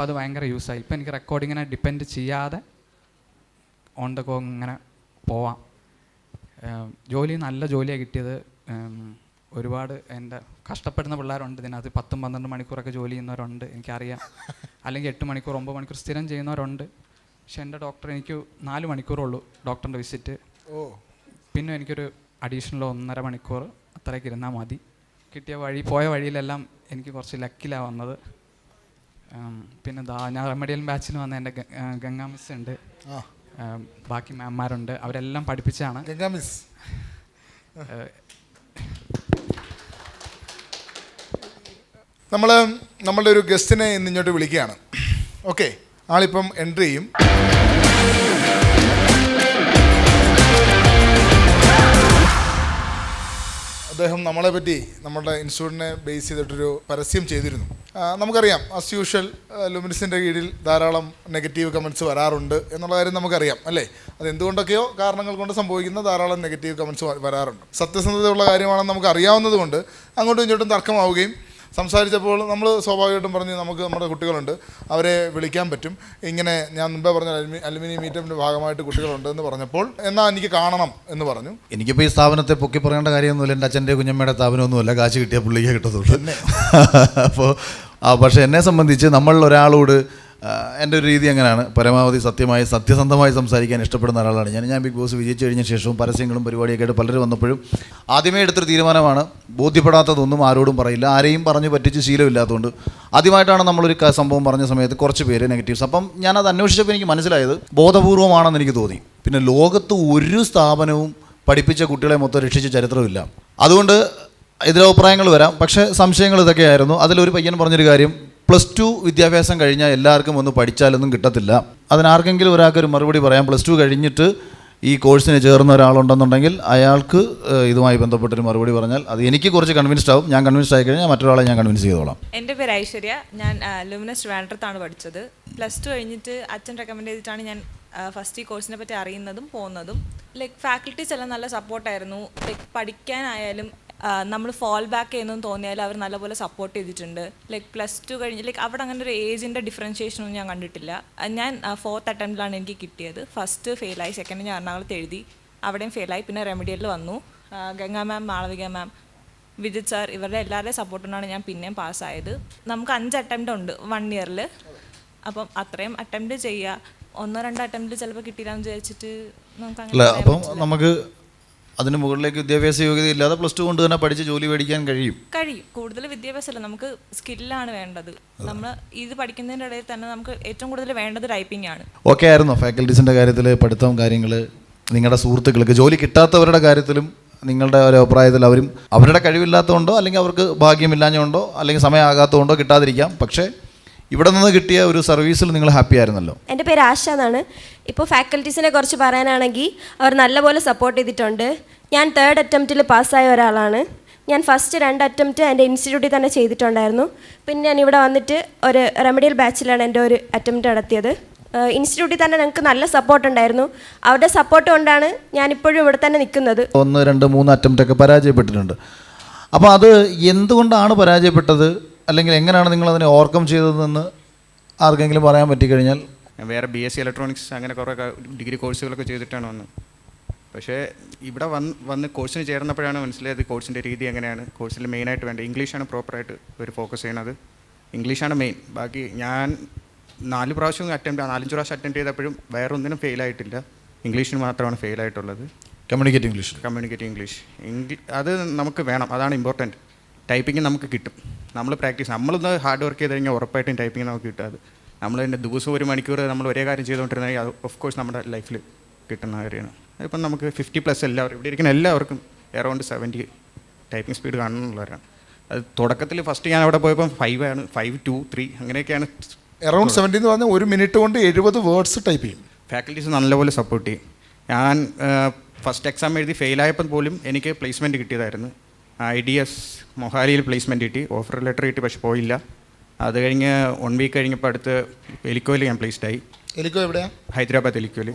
അത് ഭയങ്കര യൂസായി. ഇപ്പം എനിക്ക് റെക്കോർഡിങ്ങിനെ ഡിപ്പെൻഡ് ചെയ്യാതെ ഓൺ ദ ഗോ ഇങ്ങനെ പോവാം. നല്ല ജോലിയാണ് കിട്ടിയത്. ഒരുപാട് എൻ്റെ കഷ്ടപ്പെടുന്ന പിള്ളേരുണ്ട് ഇതിനകത്ത്. 10-12 മണിക്കൂറൊക്കെ ജോലി ചെയ്യുന്നവരുണ്ട്, എനിക്കറിയാം. അല്ലെങ്കിൽ 8 മണിക്കൂർ 9 മണിക്കൂർ സ്ഥിരം ചെയ്യുന്നവരുണ്ട്. പക്ഷെ എൻ്റെ ഡോക്ടർ എനിക്ക് 4 മണിക്കൂറുള്ളൂ ഡോക്ടറിൻ്റെ വിസിറ്റ്. പിന്നെ എനിക്കൊരു അഡീഷണൽ 1.5 മണിക്കൂർ അത്രയൊക്കെ ഇരുന്നാൽ മതി. പോയ വഴിയിലെല്ലാം എനിക്ക് കുറച്ച് ലക്കിലാണ് വന്നത്. പിന്നെ ഞാൻ റെമഡിയൽ ബാച്ചിൽ വന്ന എൻ്റെ ഗംഗാ മിസ് ഉണ്ട്, ബാക്കി മാംമാരുണ്ട്, അവരെല്ലാം പഠിപ്പിച്ചാണ്. ഗംഗാ മിസ് നമ്മളുടെ ഒരു ഗസ്റ്റിനെ ഇന്ന് ഇങ്ങോട്ട് വിളിക്കുകയാണ്. ഓക്കെ, ആളിപ്പം എൻട്രി ചെയ്യും. അദ്ദേഹം നമ്മളെ പറ്റി നമ്മുടെ ഇൻസ്റ്റിറ്റ്യൂട്ടിനെ ബേസ് ചെയ്തിട്ടൊരു പരസ്യം ചെയ്തിരുന്നു. നമുക്കറിയാം, ആസ് യൂഷ്വൽ ലൂമിനസിൻ്റെ കീഴിൽ ധാരാളം നെഗറ്റീവ് കമൻറ്റ്സ് വരാറുണ്ട് എന്നുള്ള കാര്യം നമുക്കറിയാം, അല്ലേ? അതെന്തുകൊണ്ടൊക്കെയോ കാരണങ്ങൾ കൊണ്ട് സംഭവിക്കുന്ന ധാരാളം നെഗറ്റീവ് കമൻറ്റ്സ് വരാറുണ്ട്. സത്യസന്ധതയുള്ള കാര്യമാണെന്ന് നമുക്ക് അറിയാവുന്നത് കൊണ്ട് അങ്ങോട്ടും ഇങ്ങോട്ടും തർക്കമാവുകയും സംസാരിച്ചപ്പോൾ നമ്മൾ സ്വാഭാവികമായിട്ടും പറഞ്ഞ് നമുക്ക് നമ്മുടെ കുട്ടികളുണ്ട്, അവരെ വിളിക്കാൻ പറ്റും. ഇങ്ങനെ ഞാൻ മുമ്പേ പറഞ്ഞ അലുമിനിയം മീറ്റപ്പിൻ്റെ ഭാഗമായിട്ട് കുട്ടികളുണ്ട് എന്ന് പറഞ്ഞപ്പോൾ എന്നാൽ എനിക്ക് കാണണം എന്ന് പറഞ്ഞു. എനിക്കിപ്പോൾ ഈ സ്ഥാപനത്തെ പൊക്കി പറയേണ്ട കാര്യമൊന്നുമില്ല. എൻ്റെ അച്ഛൻ്റെ കുഞ്ഞമ്മയുടെ സ്ഥാപനമൊന്നുമല്ല, കാശ് കിട്ടിയ പുള്ളിക്ക് കിട്ടത്തുള്ളൂ. അപ്പോൾ പക്ഷേ എന്നെ സംബന്ധിച്ച് നമ്മൾ ഒരാളോട്, എൻ്റെ ഒരു രീതി അങ്ങനെയാണ്, പരമാവധി സത്യസന്ധമായി സംസാരിക്കാൻ ഇഷ്ടപ്പെടുന്ന ഒരാളാണ് ഞാൻ. ബിഗ് ബോസ് വിജയിച്ചു കഴിഞ്ഞ ശേഷവും പരസ്യങ്ങളും പരിപാടിയൊക്കെ ആയിട്ട് പലരും വന്നപ്പോഴും ആദ്യമേ എടുത്തൊരു തീരുമാനമാണ്, ബോധ്യപ്പെടാത്തതൊന്നും ആരോടും പറയില്ല. ആരെയും പറഞ്ഞ് പറ്റിച്ച് ശീലമില്ലാത്തതുകൊണ്ട് ആദ്യമായിട്ടാണ് നമ്മളൊരു സംഭവം പറഞ്ഞ സമയത്ത് കുറച്ച് പേര് നെഗറ്റീവ്സ്. അപ്പം ഞാനത് അന്വേഷിച്ചപ്പോൾ എനിക്ക് മനസ്സിലായത് ബോധപൂർവമാണെന്ന് എനിക്ക് തോന്നി. പിന്നെ ലോകത്ത് ഒരു സ്ഥാപനവും പഠിപ്പിച്ച കുട്ടികളെ മൊത്തം രക്ഷിച്ച ചരിത്രമില്ല. അതുകൊണ്ട് എതിരഭിപ്രായങ്ങൾ വരാം, പക്ഷേ സംശയങ്ങൾ ഇതൊക്കെയായിരുന്നു. അതിലൊരു പയ്യൻ പറഞ്ഞൊരു കാര്യം, +2 വിദ്യാഭ്യാസം കഴിഞ്ഞാൽ എല്ലാവർക്കും ഒന്ന് പഠിച്ചാലൊന്നും കിട്ടത്തില്ല. അതിനാർക്കെങ്കിലും ഒരാൾക്കൊരു മറുപടി പറയാം. +2 കഴിഞ്ഞിട്ട് ഈ കോഴ്സിന് ചേർന്ന ഒരാളുണ്ടെന്നുണ്ടെങ്കിൽ അയാൾക്ക് ഇതുമായി ബന്ധപ്പെട്ടൊരു മറുപടി പറഞ്ഞാൽ അത് എനിക്ക് കുറച്ച് കൺവിൻസ്ഡ് ആവും. ഞാൻ കൺവിൻസ്ഡ് ആയി കഴിഞ്ഞാൽ മറ്റൊരാളെ ഞാൻ കൺവിൻസ് ചെയ്തോളാം. എൻ്റെ പേര് ഐശ്വര്യ. ഞാൻ ലൂമിനസ് ട്രിവാൻഡ്രത്താണ് പഠിച്ചത്. +2 കഴിഞ്ഞിട്ട് അച്ഛൻ റെക്കമെൻഡ് ചെയ്തിട്ടാണ് ഞാൻ ഫസ്റ്റ് ഈ കോഴ്സിനെ പറ്റി അറിയുന്നതും പോകുന്നതും. ഫാക്കൽറ്റീസ് എല്ലാം നല്ല സപ്പോർട്ടായിരുന്നു. പഠിക്കാനായാലും നമ്മൾ ഫോൾ ബാക്ക് ചെയ്യുന്നതെന്ന് തോന്നിയാൽ അവർ നല്ലപോലെ സപ്പോർട്ട് ചെയ്തിട്ടുണ്ട്. +2 കഴിഞ്ഞ് അവിടെ അങ്ങനെ ഒരു ഏജിൻ്റെ ഡിഫറൻഷിയേഷനൊന്നും ഞാൻ കണ്ടിട്ടില്ല. ഞാൻ 4th അറ്റംപ്റ്റിലാണ് എനിക്ക് കിട്ടിയത്. ഫസ്റ്റ് ഫെയിലായി, സെക്കൻഡ് ഞാൻ എറണാകുളത്ത് എഴുതി, അവിടെയും ഫെയിലായി. പിന്നെ റെമഡിയലിൽ വന്നു. ഗംഗാ മാം, മാളവിക മാം, വിജിത് സാർ ഇവരുടെ എല്ലാവരുടെയും സപ്പോർട്ടുകൊണ്ടാണ് ഞാൻ പിന്നെയും പാസ്സായത്. നമുക്ക് 5 അറ്റംപ്റ്റ് ഉണ്ട് 1 ഇയറിൽ. അപ്പം അത്രയും അറ്റംപ്റ്റ് ചെയ്യുക. 1-2 അറ്റംപ്റ്റ് ചിലപ്പോൾ കിട്ടിയില്ലാന്ന് വിചാരിച്ചിട്ട് നമുക്ക് അല്ല, അങ്ങനെ അപ്പം നമുക്ക് അതിന് മുകളിലേക്ക് വിദ്യാഭ്യാസ യോഗ്യത ഇല്ലാതെ +2 കൊണ്ട് തന്നെ പഠിച്ച് ജോലി മേടിക്കാൻ കഴിയും. കൂടുതൽ വിദ്യാഭ്യാസമല്ല, നമുക്ക് സ്കില്ലാണ് വേണ്ടത്. നമ്മൾ ഇത് പഠിക്കുന്നതിൻ്റെ ഇടയിൽ തന്നെ നമുക്ക് ഏറ്റവും കൂടുതൽ വേണ്ടത് ടൈപ്പിംഗ് ആണ്. ഓക്കെ ആയിരുന്നോ ഫാക്കൽറ്റീസിൻ്റെ കാര്യത്തിൽ പഠിത്തം കാര്യങ്ങൾ? നിങ്ങളുടെ സുഹൃത്തുക്കൾക്ക് ജോലി കിട്ടാത്തവരുടെ കാര്യത്തിലും നിങ്ങളുടെ ഒരു അഭിപ്രായത്തിൽ അവരും അവരുടെ കഴിവില്ലാത്തതുകൊണ്ടോ അല്ലെങ്കിൽ അവർക്ക് ഭാഗ്യമില്ലാഞ്ഞുകൊണ്ടോ അല്ലെങ്കിൽ സമയമാകാത്തതുകൊണ്ടോ കിട്ടാതിരിക്കാം, പക്ഷേ ഇവിടെ നിന്ന് കിട്ടിയ ഒരു സർവീസിൽ നിങ്ങൾ ഹാപ്പി ആയിരുന്നല്ലോ. എൻ്റെ പേര് ആശ എന്നാണ്. ഇപ്പോൾ ഫാക്കൽറ്റീസിനെ കുറിച്ച് പറയാനാണെങ്കിൽ അവർ നല്ലപോലെ സപ്പോർട്ട് ചെയ്തിട്ടുണ്ട്. ഞാൻ 3rd അറ്റംപ്റ്റിൽ പാസ്സായ ഒരാളാണ്. ഞാൻ ഫസ്റ്റ് 2 അറ്റംപ്റ്റ് എൻ്റെ ഇൻസ്റ്റിറ്റ്യൂട്ടിൽ തന്നെ ചെയ്തിട്ടുണ്ടായിരുന്നു. പിന്നെ ഞാൻ ഇവിടെ വന്നിട്ട് ഒരു റെമഡിയൽ ബാച്ചിലാണ് എൻ്റെ ഒരു അറ്റംപ്റ്റ് നടത്തിയത്. ഇൻസ്റ്റിറ്റ്യൂട്ടിൽ തന്നെ ഞങ്ങൾക്ക് നല്ല സപ്പോർട്ട് ഉണ്ടായിരുന്നു. അവരുടെ സപ്പോർട്ട് കൊണ്ടാണ് ഞാനിപ്പോഴും ഇവിടെ തന്നെ നിൽക്കുന്നത്. 1, 2, 3 അറ്റംപ്റ്റൊക്കെ പരാജയപ്പെട്ടിട്ടുണ്ട്. അപ്പോൾ അത് എന്തുകൊണ്ടാണ് പരാജയപ്പെട്ടത്, അല്ലെങ്കിൽ എങ്ങനെയാണ് നിങ്ങളതിനെ ഓവർകം ചെയ്തതെന്ന് ആർക്കെങ്കിലും പറയാൻ പറ്റിക്കഴിഞ്ഞാൽ? ഞാൻ വേറെ BSc ഇലക്ട്രോണിക്സ് അങ്ങനെ കുറേ ഡിഗ്രി കോഴ്സുകളൊക്കെ ചെയ്തിട്ടാണ് വന്നത്. പക്ഷേ ഇവിടെ വന്ന് കോഴ്സിന് ചേർന്നപ്പോഴാണ് മനസ്സിലായത് കോഴ്സിൻ്റെ രീതി എങ്ങനെയാണ്. കോഴ്സിൽ മെയിനായിട്ട് വേണ്ട ഇംഗ്ലീഷാണ് പ്രോപ്പറായിട്ട് ഇവർ ഫോക്കസ് ചെയ്യണത്. ഇംഗ്ലീഷാണ് മെയിൻ. ബാക്കി ഞാൻ 4 പ്രാവശ്യം 4-5 പ്രാവശ്യം അറ്റൻഡ് ചെയ്തപ്പോഴും വേറെ ഒന്നിനും ഫെയിലായിട്ടില്ല. ഇംഗ്ലീഷിന് മാത്രമാണ് ഫെയിലായിട്ടുള്ളത്. കമ്മ്യൂണിക്കേറ്റ് ഇംഗ്ലീഷ് അത് നമുക്ക് വേണം, അതാണ് ഇമ്പോർട്ടൻറ്റ്. ടൈപ്പിംഗ് നമുക്ക് കിട്ടും, നമ്മൾ പ്രാക്ടീസ്. നമ്മളൊന്ന് ഹാർഡ് വർക്ക് ചെയ്ത് കഴിഞ്ഞാൽ ഉറപ്പായിട്ടും ടൈപ്പിംഗ് നമുക്ക് കിട്ടും. അത് നമ്മൾ തന്നെ ദിവസവും 1 മണിക്കൂർ നമ്മൾ ഒരേ കാര്യം ചെയ്തുകൊണ്ടിരുന്നെങ്കിൽ അത് ഓഫ് കോഴ്സ് നമ്മുടെ ലൈഫിൽ കിട്ടുന്ന കാര്യമാണ്. അതിപ്പം നമുക്ക് 50+ എല്ലാവരും ഇവിടെ ഇരിക്കുന്ന എല്ലാവർക്കും അറൗണ്ട് 70 ടൈപ്പിംഗ് സ്പീഡ് കാണുന്നുള്ളവരാണ്. അത് തുടക്കത്തിൽ ഫസ്റ്റ് ഞാൻ അവിടെ പോയപ്പോൾ 5 ആണ്, 5, 2, 3 അങ്ങനെയൊക്കെയാണ്. അറൗണ്ട് 70 എന്ന് പറഞ്ഞാൽ 1 മിനിറ്റ് കൊണ്ട് 70 വേർഡ്സ് ടൈപ്പ് ചെയ്യും. ഫാക്കൽറ്റീസ് നല്ലപോലെ സപ്പോർട്ട് ചെയ്യും. ഞാൻ ഫസ്റ്റ് എക്സാം എഴുതി ഫെയിലായപ്പോൾ പോലും എനിക്ക് പ്ലേസ്മെൻറ്റ് കിട്ടിയതായിരുന്നു. IDS മൊഹാലിയിൽ പ്ലേസ്മെൻറ്റ് കിട്ടി, ഓഫർ ലെറ്റർ കിട്ടി, പക്ഷെ പോയില്ല. അത് കഴിഞ്ഞ് 1 വീക്ക് കഴിഞ്ഞപ്പോൾ അടുത്ത് എലിക്കോയിൽ ഞാൻ പ്ലേസ്ഡായി. എലിക്കോ എവിടെയാണ്? ഹൈദരാബാദ് എലിക്കോയിൽ.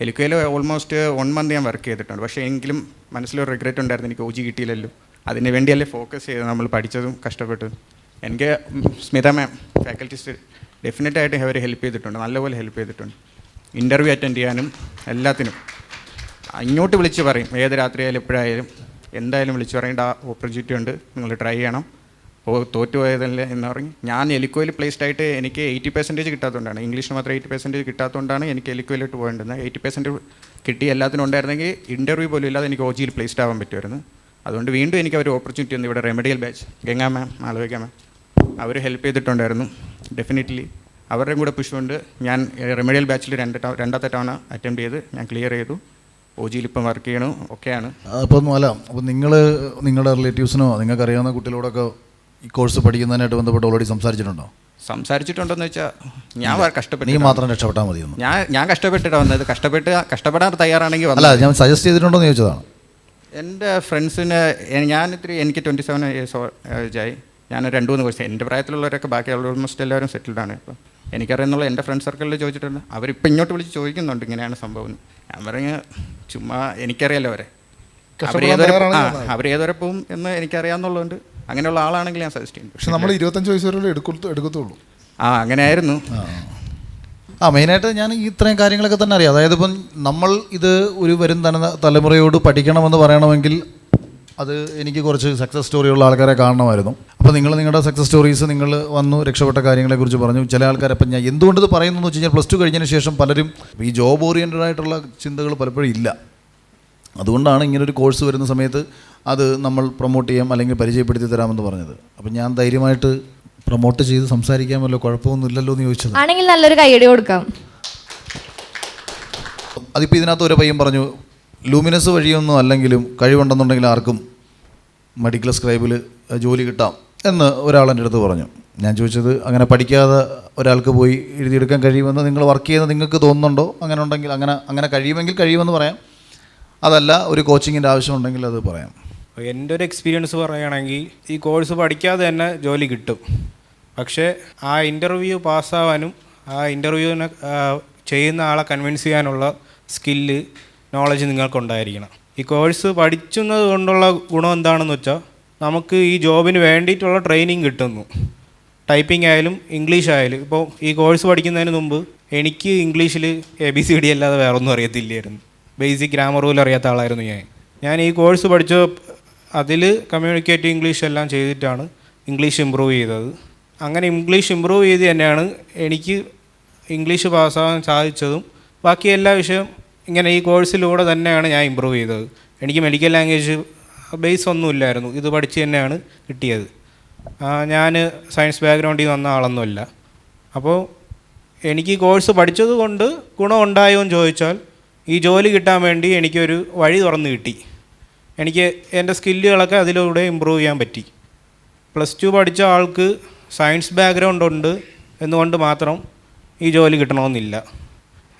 എലിക്കോയിൽ ഓൾമോസ്റ്റ് 1 മന്ത് ഞാൻ വർക്ക് ചെയ്തിട്ടുണ്ട്. പക്ഷേ എങ്കിലും മനസ്സിലൊരു റിഗ്രറ്റ് ഉണ്ടായിരുന്നു, എനിക്ക് OG കിട്ടിയില്ലല്ലോ. അതിന് വേണ്ടിയല്ലേ ഫോക്കസ് ചെയ്ത് നമ്മൾ പഠിച്ചതും കഷ്ടപ്പെട്ടതും. എനിക്ക് സ്മിത മാം ഫാക്കൽറ്റീസ് ഡെഫിനറ്റായിട്ട് അവർ ഹെൽപ്പ് ചെയ്തിട്ടുണ്ട്, നല്ലപോലെ ഹെൽപ്പ് ചെയ്തിട്ടുണ്ട്. ഇൻ്റർവ്യൂ അറ്റൻഡ് ചെയ്യാനും എല്ലാത്തിനും ഇങ്ങോട്ട് വിളിച്ച് പറയും. ഏത് രാത്രിയായാലും എപ്പോഴായാലും എന്തായാലും വിളിച്ച് പറയേണ്ട ഓപ്പർച്യൂണിറ്റി ഉണ്ട്, നിങ്ങൾ ട്രൈ ചെയ്യണം. തോറ്റുപോയതല്ലേ എന്ന് പറഞ്ഞ് ഞാൻ എലിക്കോയിൽ പ്ലേസ്ഡ് ആയിട്ട് എനിക്ക് 80% കിട്ടാത്തതുകൊണ്ടാണ്, ഇംഗ്ലീഷിന് മാത്രം 80% കിട്ടാത്തതുകൊണ്ടാണ് എനിക്ക് എലിക്കോയിലോട്ട് പോകേണ്ടത്. 80% കിട്ടി എല്ലാത്തിനും ഉണ്ടായിരുന്നെങ്കിൽ ഇൻ്റർവ്യൂ പോലും ഇല്ലാതെ എനിക്ക് OGയിൽ പ്ലേസ്ഡ് ആവാൻ പറ്റുമായിരുന്നു. അതുകൊണ്ട് വീണ്ടും എനിക്ക് ഒരു ഓപ്പർച്യൂണിറ്റി ഉണ്ട്. ഇവിടെ റെമഡിയൽ ബാച്ച് ഗംഗാ മാം, മാളവിക മാം അവർ ഹെൽപ്പ് ചെയ്തിട്ടുണ്ടായിരുന്നു. ഡെഫിനറ്റ്ലി അവരുടെയും കൂടെ പുഷ് കൊണ്ട് ഞാൻ റെമഡിയൽ ബാച്ചിൽ 2ാമത്തെ തവണ അറ്റംപ്റ്റ് ചെയ്ത് ഞാൻ ക്ലിയർ ചെയ്തു. OGയിൽ ഇപ്പം വർക്ക് ചെയ്യണം, ഒക്കെയാണ്. അപ്പം അല്ല, അപ്പോൾ നിങ്ങൾ നിങ്ങളുടെ റിലേറ്റീവ്സിനോ നിങ്ങൾക്ക് അറിയാവുന്ന കുട്ടികളോടൊക്കെ ഈ കോഴ്സ് പഠിക്കുന്നതിനായിട്ട് ബന്ധപ്പെട്ട് ഓൾറെഡി സംസാരിച്ചിട്ടുണ്ടോയെന്ന് വെച്ചാൽ ഞാൻ കഷ്ടപ്പെട്ടു, നീ മാത്രം രക്ഷപ്പെട്ടാൽ മതിയൊന്നും. ഞാൻ കഷ്ടപ്പെട്ടിട്ടാണ് വന്നത്. കഷ്ടപ്പെടാൻ തയ്യാറാണെങ്കിൽ അല്ല, ഞാൻ സജസ്റ്റ് ചെയ്തിട്ടുണ്ടോ എന്ന് ചോദിച്ചതാണ്. എൻ്റെ ഫ്രണ്ട്സിന് എനിക്ക് 27 ഇയേഴ്സ് ആയി. ഞാൻ 2-3 കോഴ്സ്, എൻ്റെ പ്രായത്തിലുള്ളവരൊക്കെ ബാക്കി ഓൾമോസ്റ്റ് എല്ലാവരും സെറ്റിൽഡാണ്. ഇപ്പം എനിക്കറിയുന്നുള്ള എൻ്റെ ഫ്രണ്ട് സർക്കിളിൽ ചോദിച്ചിട്ടുണ്ട്. അവരിപ്പോൾ ഇങ്ങോട്ട് വിളിച്ച് ചോദിക്കുന്നുണ്ട് ഇങ്ങനെയാണ് സംഭവം. ഞാൻ പറഞ്ഞ് ചുമ്മാ എനിക്കറിയാലോ അവരേതുവരെ പോവും എന്ന് എനിക്കറിയാമെന്നുള്ളതുകൊണ്ട് അങ്ങനെയുള്ള ആളാണെങ്കിൽ ഞാൻ സജസ്റ്റ് ചെയ്യും. പക്ഷെ നമ്മൾ 25 വയസ്സ് വരെ എടുക്കത്തുള്ളൂ. അങ്ങനെയായിരുന്നു. മെയിനായിട്ട് ഞാൻ ഇത്രയും കാര്യങ്ങളൊക്കെ തന്നെ അറിയാം. അതായത് ഇപ്പം നമ്മൾ ഇത് ഒരു വരും തലമുറയോട് പഠിക്കണമെന്ന് പറയണമെങ്കിൽ അത് എനിക്ക് കുറച്ച് സക്സസ് സ്റ്റോറിയുള്ള ആൾക്കാരെ കാണണമായിരുന്നു. അപ്പോൾ നിങ്ങളുടെ സക്സസ് സ്റ്റോറീസ്, നിങ്ങൾ വന്നു രക്ഷപ്പെട്ട കാര്യങ്ങളെക്കുറിച്ച് പറഞ്ഞു. ചില ആൾക്കാരെ അപ്പം ഞാൻ എന്തുകൊണ്ട് ഇത് പറയുന്നു എന്ന് വെച്ച് കഴിഞ്ഞാൽ +2 കഴിഞ്ഞതിന് ശേഷം പലരും ഈ ജോബ് ഓറിയൻറ്റഡ് ആയിട്ടുള്ള ചിന്തകൾ പലപ്പോഴും ഇല്ല. അതുകൊണ്ടാണ് ഇങ്ങനൊരു കോഴ്സ് വരുന്ന സമയത്ത് അത് നമ്മൾ പ്രൊമോട്ട് ചെയ്യാം അല്ലെങ്കിൽ പരിചയപ്പെടുത്തി തരാമെന്ന് പറഞ്ഞത്. അപ്പം ഞാൻ ധൈര്യമായിട്ട് പ്രൊമോട്ട് ചെയ്ത് സംസാരിക്കാമല്ലോ, കുഴപ്പമൊന്നും ഇല്ലല്ലോ എന്ന് ചോദിച്ചത്. ആണെങ്കിൽ നല്ലൊരു കൈയടി കൊടുക്കാം. അതിപ്പോൾ ഇതിനകത്ത് ഒരു പയ്യൻ പറഞ്ഞു, ലൂമിനസ് വഴിയൊന്നും അല്ലെങ്കിലും കഴിവുണ്ടെന്നുണ്ടെങ്കിൽ ആർക്കും മെഡിക്കൽ സ്ക്രൈബിൽ ജോലി കിട്ടാം എന്ന് ഒരാൾ എൻ്റെ അടുത്ത് പറഞ്ഞു. ഞാൻ ചോദിച്ചത്, അങ്ങനെ പഠിക്കാതെ ഒരാൾക്ക് പോയി എഴുതിയെടുക്കാൻ കഴിയുമെന്ന് നിങ്ങൾ വർക്ക് ചെയ്യുന്നത് നിങ്ങൾക്ക് തോന്നുന്നുണ്ടോ? അങ്ങനെ ഉണ്ടെങ്കിൽ അങ്ങനെ കഴിയുമെങ്കിൽ കഴിയുമെന്ന് പറയാം. അതല്ല, ഒരു കോച്ചിങ്ങിൻ്റെ ആവശ്യമുണ്ടെങ്കിൽ അത് പറയാം. എൻ്റെ ഒരു എക്സ്പീരിയൻസ് പറയുകയാണെങ്കിൽ ഈ കോഴ്സ് പഠിക്കാതെ തന്നെ ജോലി കിട്ടും. പക്ഷേ ആ ഇൻ്റർവ്യൂ പാസ്സാവാനും ആ ഇൻ്റർവ്യൂവിനെ ചെയ്യുന്ന ആളെ കൺവിൻസ് ചെയ്യാനുള്ള സ്കില്ല്, നോളജ് നിങ്ങൾക്കുണ്ടായിരിക്കണം. ഈ കോഴ്സ് പഠിക്കുന്നത് കൊണ്ടുള്ള ഗുണം എന്താണെന്ന് വെച്ചാൽ നമുക്ക് ഈ ജോബിന് വേണ്ടിയിട്ടുള്ള ട്രെയിനിങ് കിട്ടുന്നു. ടൈപ്പിംഗ് ആയാലും ഇംഗ്ലീഷ് ആയാലും. ഇപ്പോൾ ഈ കോഴ്സ് പഠിക്കുന്നതിന് മുമ്പ് എനിക്ക് ഇംഗ്ലീഷിൽ ABCD അല്ലാതെ വേറൊന്നും അറിയത്തില്ലായിരുന്നു. ബേസിക് ഗ്രാമർ പോലും അറിയാത്ത ആളായിരുന്നു ഞാൻ ഈ കോഴ്സ് പഠിച്ച അതിൽ കമ്മ്യൂണിക്കേറ്റ് ഇംഗ്ലീഷ് എല്ലാം ചെയ്തിട്ടാണ് ഇംഗ്ലീഷ് ഇമ്പ്രൂവ് ചെയ്തത്. അങ്ങനെ ഇംഗ്ലീഷ് ഇമ്പ്രൂവ് ചെയ്ത് തന്നെയാണ് എനിക്ക് ഇംഗ്ലീഷ് പാസ്സാകാൻ സാധിച്ചതും ബാക്കി എല്ലാ വിഷയം ഇങ്ങനെ ഈ കോഴ്സിലൂടെ തന്നെയാണ് ഞാൻ ഇമ്പ്രൂവ് ചെയ്തത്. എനിക്ക് മെഡിക്കൽ ലാംഗ്വേജ് ബേസ് ഒന്നുമില്ലായിരുന്നു, ഇത് പഠിച്ച് തന്നെയാണ് കിട്ടിയത്. ഞാൻ സയൻസ് ബാക്ക്ഗ്രൗണ്ടിൽ വന്ന ആളൊന്നുമല്ല. അപ്പോൾ എനിക്ക് ഈ കോഴ്സ് പഠിച്ചത് കൊണ്ട് ഗുണമുണ്ടായോ എന്ന് ചോദിച്ചാൽ ഈ ജോലി കിട്ടാൻ വേണ്ടി എനിക്കൊരു വഴി തുറന്ന് കിട്ടി. എനിക്ക് എൻ്റെ സ്കില്ലുകളൊക്കെ അതിലൂടെ ഇമ്പ്രൂവ് ചെയ്യാൻ പറ്റി. +2 പഠിച്ച ആൾക്ക് സയൻസ് ബാക്ക്ഗ്രൗണ്ട് ഉണ്ട് എന്നുകൊണ്ട് മാത്രം ഈ ജോലി കിട്ടണമെന്നില്ല.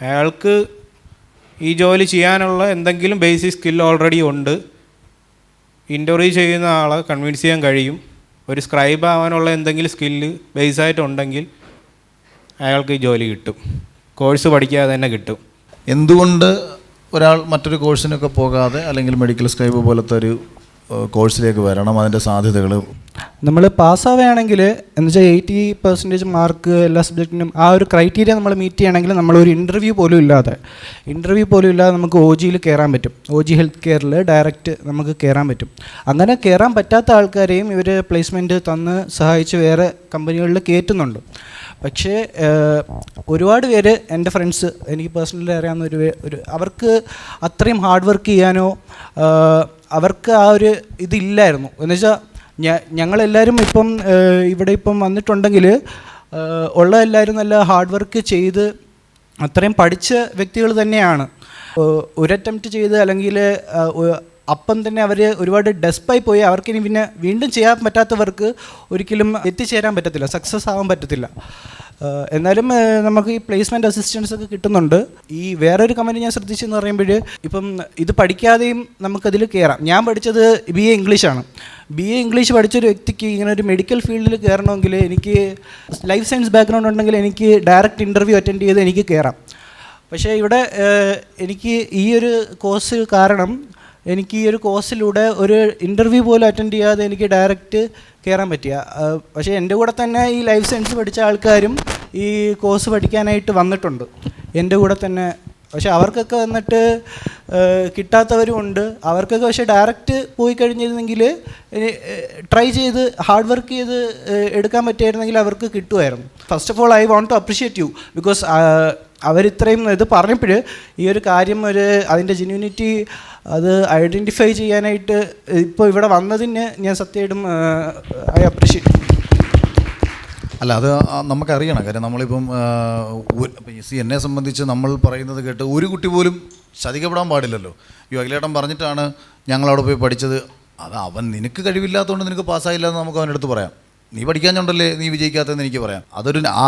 അയാൾക്ക് ഈ ജോലി ചെയ്യാനുള്ള എന്തെങ്കിലും ബേസിക് സ്കിൽ ഓൾറെഡി ഉണ്ട്. ഇൻ്റർവ്യൂ ചെയ്യുന്ന ആളെ കൺവിൻസ് ചെയ്യാൻ കഴിയും. ഒരു സ്ക്രൈബ് ആവാനുള്ള എന്തെങ്കിലും സ്കില്ല് ബേസായിട്ടുണ്ടെങ്കിൽ അയാൾക്ക് ഈ ജോലി കിട്ടും. കോഴ്സ് പഠിക്കാതെ തന്നെ കിട്ടും. എന്തുകൊണ്ട് ഒരാൾ മറ്റൊരു കോഴ്സിനൊക്കെ പോകാതെ അല്ലെങ്കിൽ മെഡിക്കൽ സ്ക്രൈബ് പോലത്തെ ഒരു കോഴ്സിലേക്ക് വരണം? അതിൻ്റെ സാധ്യതകൾ നമ്മൾ പാസ്സാവുകയാണെങ്കിൽ എന്ന് വെച്ചാൽ 80% മാർക്ക് എല്ലാ സബ്ജക്റ്റിനും ആ ഒരു ക്രൈറ്റീരിയ നമ്മൾ മീറ്റ് ചെയ്യണമെങ്കിൽ നമ്മളൊരു ഇൻ്റർവ്യൂ പോലും ഇല്ലാതെ നമുക്ക് OGയിൽ കയറാൻ പറ്റും. OG ഹെൽത്ത് കെയറിൽ ഡയറക്റ്റ് നമുക്ക് കയറാൻ പറ്റും. അങ്ങനെ കയറാൻ പറ്റാത്ത ആൾക്കാരെയും ഇവർ പ്ലേസ്മെൻറ്റ് തന്ന് സഹായിച്ച് വേറെ കമ്പനികളിൽ കയറ്റുന്നുണ്ട്. പക്ഷേ ഒരുപാട് പേര് എൻ്റെ ഫ്രണ്ട്സ് എനിക്ക് പേഴ്സണലി അറിയാവുന്ന ഒരു അവർക്ക് അത്രയും ഹാർഡ് വർക്ക് ചെയ്യാനോ അവർക്ക് ആ ഒരു ഇതില്ലായിരുന്നു. എന്ന് വെച്ചാൽ ഞങ്ങളെല്ലാവരും ഇപ്പം ഇവിടെ ഇപ്പം വന്നിട്ടുണ്ടെങ്കിൽ ഉള്ള എല്ലാവരും നല്ല ഹാർഡ് വർക്ക് ചെയ്ത് അത്രയും പഠിച്ച വ്യക്തികൾ തന്നെയാണ്. ഒരു അറ്റംപ്റ്റ് ചെയ്ത് അല്ലെങ്കിൽ അപ്പം തന്നെ അവർ ഒരുപാട് ഡെസ്പായി പോയി അവർക്കിനി പിന്നെ വീണ്ടും ചെയ്യാൻ പറ്റാത്തവർക്ക് ഒരിക്കലും എത്തിച്ചേരാൻ പറ്റത്തില്ല, സക്സസ് ആവാൻ പറ്റത്തില്ല. എന്നാലും നമുക്ക് ഈ പ്ലേസ്മെൻറ്റ് അസിസ്റ്റൻസ് ഒക്കെ കിട്ടുന്നുണ്ട്. ഈ വേറൊരു കമ്പനി ഞാൻ ശ്രദ്ധിച്ചെന്ന് പറയുമ്പോൾ ഇപ്പം ഇത് പഠിക്കാതെയും നമുക്കതിൽ കയറാം. ഞാൻ പഠിച്ചത് BA ഇംഗ്ലീഷാണ്. BA ഇംഗ്ലീഷ് പഠിച്ചൊരു വ്യക്തിക്ക് ഇങ്ങനെ ഒരു മെഡിക്കൽ ഫീൽഡിൽ കയറണമെങ്കിൽ എനിക്ക് ലൈഫ് സയൻസ് ബാക്ക്ഗ്രൗണ്ട് ഉണ്ടെങ്കിൽ എനിക്ക് ഡയറക്റ്റ് ഇൻ്റർവ്യൂ അറ്റൻഡ് ചെയ്ത് എനിക്ക് കയറാം. പക്ഷേ ഇവിടെ എനിക്ക് ഈ ഒരു കോഴ്സ് കാരണം എനിക്ക് ഈ ഒരു കോഴ്സിലൂടെ ഒരു ഇൻ്റർവ്യൂ പോലും അറ്റൻഡ് ചെയ്യാതെ എനിക്ക് ഡയറക്റ്റ് കയറാൻ പറ്റിയ. പക്ഷേ എൻ്റെ കൂടെ തന്നെ ഈ ലൈഫ് സയൻസ് പഠിച്ച ആൾക്കാരും ഈ കോഴ്സ് പഠിക്കാനായിട്ട് വന്നിട്ടുണ്ട് എൻ്റെ കൂടെ തന്നെ. പക്ഷേ അവർക്കൊക്കെ വന്നിട്ട് കിട്ടാത്തവരും ഉണ്ട്. അവർക്കൊക്കെ പക്ഷേ ഡയറക്റ്റ് പോയി കഴിഞ്ഞിരുന്നെങ്കിൽ ട്രൈ ചെയ്ത് ഹാർഡ് വർക്ക് ചെയ്ത് എടുക്കാൻ പറ്റിയായിരുന്നെങ്കിൽ അവർക്ക് കിട്ടുമായിരുന്നു. First of all I want to appreciate you because അവരിത്രയും ഇത് പറഞ്ഞപ്പോൾ ഈ ഒരു കാര്യം അതിൻ്റെ ജെന്യൂനിറ്റി അത് ഐഡൻറ്റിഫൈ ചെയ്യാനായിട്ട് ഇപ്പോൾ ഇവിടെ വന്നതിന് ഞാൻ സത്യമായിട്ടും ഐ അപ്രിഷിയേറ്റ്. അല്ല, അത് നമുക്കറിയണം. കാര്യം നമ്മളിപ്പം എന്നെ സംബന്ധിച്ച് നമ്മൾ പറയുന്നത് കേട്ട് ഒരു കുട്ടി പോലും ചതിക്കപ്പെടാൻ പാടില്ലല്ലോ. ഈ അഖിലേട്ടൻ പറഞ്ഞിട്ടാണ് ഞങ്ങളവിടെ പോയി പഠിച്ചത്. അത് അവൻ നിനക്ക് കഴിവില്ലാത്തതുകൊണ്ട് നിനക്ക് പാസ്സായില്ല എന്ന് നമുക്ക് അവൻ്റെ അടുത്ത് പറയാം. നീ പഠിക്കാഞ്ഞുണ്ടല്ലേ നീ വിജയിക്കാത്തതെന്ന് എനിക്ക് പറയാം.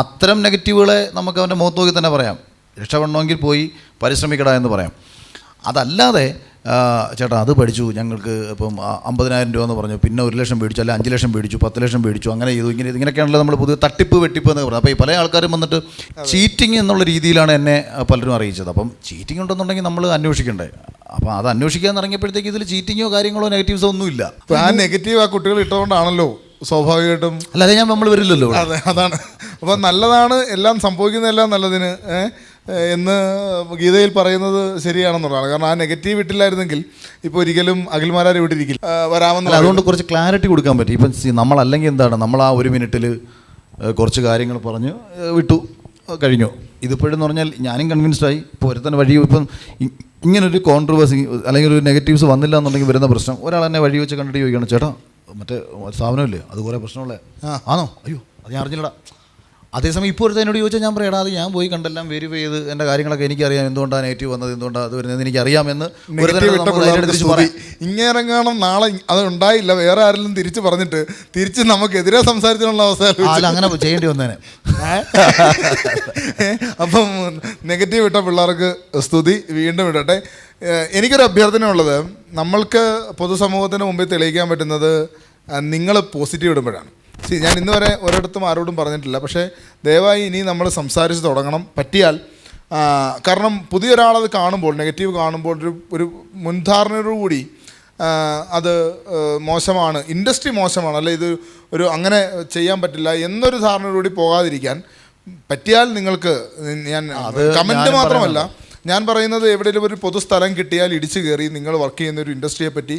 അത്തരം നെഗറ്റീവുകളെ നമുക്ക് അവൻ്റെ മുഖത്ത് നോക്കി തന്നെ പറയാം. രക്ഷപ്പെടണമെങ്കിൽ പോയി പരിശ്രമിക്കടാ എന്ന് പറയാം. അതല്ലാതെ ചേട്ടാ അത് പഠിച്ചു ഞങ്ങൾക്ക് ഇപ്പം 50,000 രൂപ എന്ന് പറഞ്ഞു, പിന്നെ 1 ലക്ഷം മേടിച്ചു, അല്ലെ 5 ലക്ഷം മേടിച്ചു, 10 ലക്ഷം മേടിച്ചു, അങ്ങനെ ചെയ്തു. ഇങ്ങനെയൊക്കെയാണല്ലോ നമ്മൾ പൊതുവെ തട്ടിപ്പ് വെട്ടിപ്പ് എന്ന് പറയുന്നത്. അപ്പോൾ ഈ പല ആൾക്കാരും വന്നിട്ട് ചീറ്റിംഗ് എന്നുള്ള രീതിയിലാണ് എന്നെ പലരും അറിയിച്ചത്. അപ്പം ചീറ്റിംഗ് ഉണ്ടെന്നുണ്ടെങ്കിൽ നമ്മൾ അന്വേഷിക്കണ്ടേ? അപ്പോൾ അത് അന്വേഷിക്കാൻ ഇറങ്ങിയപ്പോഴത്തേക്ക് ഇതിൽ ചീറ്റിങ്ങോ കാര്യങ്ങളോ നെഗറ്റീവ്സോ ഒന്നുമില്ല. അപ്പോൾ ആ നെഗറ്റീവ് ആ കുട്ടികൾ ഇട്ടുകൊണ്ടാണല്ലോ സ്വാഭാവികമായിട്ടും. അല്ലാതെ നമ്മൾ വരില്ലല്ലോ. അതെ, അതാണ്. അപ്പോൾ നല്ലതാണ്, എല്ലാം സംഭവിക്കുന്നതെല്ലാം നല്ലതിന് എന്ന് ഗീതയിൽ പറയുന്നത് ശരിയാണെന്നുള്ളതാണ്. കാരണം ആ നെഗറ്റീവ് ഇട്ടില്ലായിരുന്നെങ്കിൽ ഇപ്പോൾ ഒരിക്കലും അഖിൽമാരാർ ഇവിടെ ഇരിക്കില്ല, വരാമെന്ന്. അതുകൊണ്ട് കുറച്ച് ക്ലാരിറ്റി കൊടുക്കാൻ പറ്റും. ഇപ്പം നമ്മളല്ലെങ്കിൽ എന്താണ്, നമ്മൾ ആ 1 മിനിറ്റിൽ കുറച്ച് കാര്യങ്ങൾ പറഞ്ഞ് വിട്ടു കഴിഞ്ഞു. ഇതിപ്പോഴെന്ന് പറഞ്ഞാൽ ഞാനും കൺവിൻസ്ഡായി. ഇപ്പോൾ ഒരുത്തന്നെ വഴി ഇപ്പം ഇങ്ങനൊരു കോൺട്രവേഴ്സി അല്ലെങ്കിൽ ഒരു നെഗറ്റീവ്സ് വന്നില്ല എന്നുണ്ടെങ്കിൽ വരുന്ന പ്രശ്നം, ഒരാൾ എന്നെ വഴി വെച്ച് കണ്ടിട്ട് ചോദിക്കണം, ചേട്ടാ മറ്റേ സ്ഥാപനമില്ലേ അത് കുറേ പ്രശ്നമുള്ളേ ആണോ? അയ്യോ അത് ഞാൻ അറിഞ്ഞില്ലടാ. അതേസമയം ഇപ്പോൾ ഒരു എന്നോട് ചോദിച്ചാൽ ഞാൻ പറയാം, അത് ഞാൻ പോയി കണ്ടെല്ലാം വെരിഫൈ ചെയ്ത് എൻ്റെ കാര്യങ്ങളൊക്കെ എനിക്കറിയാം, എന്തുകൊണ്ടാണ് നെഗറ്റീവ് വന്നത്, എന്തുകൊണ്ടാണ് അത് വരുന്നത് എനിക്കറിയാമെന്ന്. ഇങ്ങനെങ്ങാനും നാളെ അത് ഉണ്ടായില്ല വേറെ ആരെങ്കിലും തിരിച്ച് പറഞ്ഞിട്ട് തിരിച്ച് നമുക്കെതിരെ സംസാരിച്ചിട്ടുള്ള അവസ്ഥ അങ്ങനെ ചെയ്യേണ്ടി വന്നേനെ. അപ്പം നെഗറ്റീവ് ഇട്ട പിള്ളേർക്ക് സ്തുതി വീണ്ടും ഇടട്ടെ. എനിക്കൊരു അഭ്യർത്ഥന ഉള്ളത്, നമ്മൾക്ക് പൊതുസമൂഹത്തിന് മുമ്പിൽ തെളിയിക്കാൻ പറ്റുന്നത് നിങ്ങൾ പോസിറ്റീവ് ഇടുമ്പോഴാണ്. ഞാൻ ഇന്ന് വരെ ഒരിടത്തും ആരോടും പറഞ്ഞിട്ടില്ല, പക്ഷേ ദയവായി ഇനി നമ്മൾ സംസാരിച്ച് തുടങ്ങണം പറ്റിയാൽ. കാരണം പുതിയൊരാളത് കാണുമ്പോൾ, നെഗറ്റീവ് കാണുമ്പോൾ ഒരു മുൻധാരണയോടുകൂടി അത് മോശമാണ്, ഇൻഡസ്ട്രി മോശമാണ്, അല്ലെ ഇത് ഒരു അങ്ങനെ ചെയ്യാൻ പറ്റില്ല എന്നൊരു ധാരണയോടുകൂടി പോകാതിരിക്കാൻ പറ്റിയാൽ നിങ്ങൾക്ക് ഞാൻ കമൻറ്റ് മാത്രമല്ല ഞാൻ പറയുന്നത് എവിടെയെങ്കിലും ഒരു പൊതുസ്ഥലം കിട്ടിയാൽ ഇടിച്ചു കയറി നിങ്ങൾ വർക്ക് ചെയ്യുന്ന ഒരു ഇൻഡസ്ട്രിയെ പറ്റി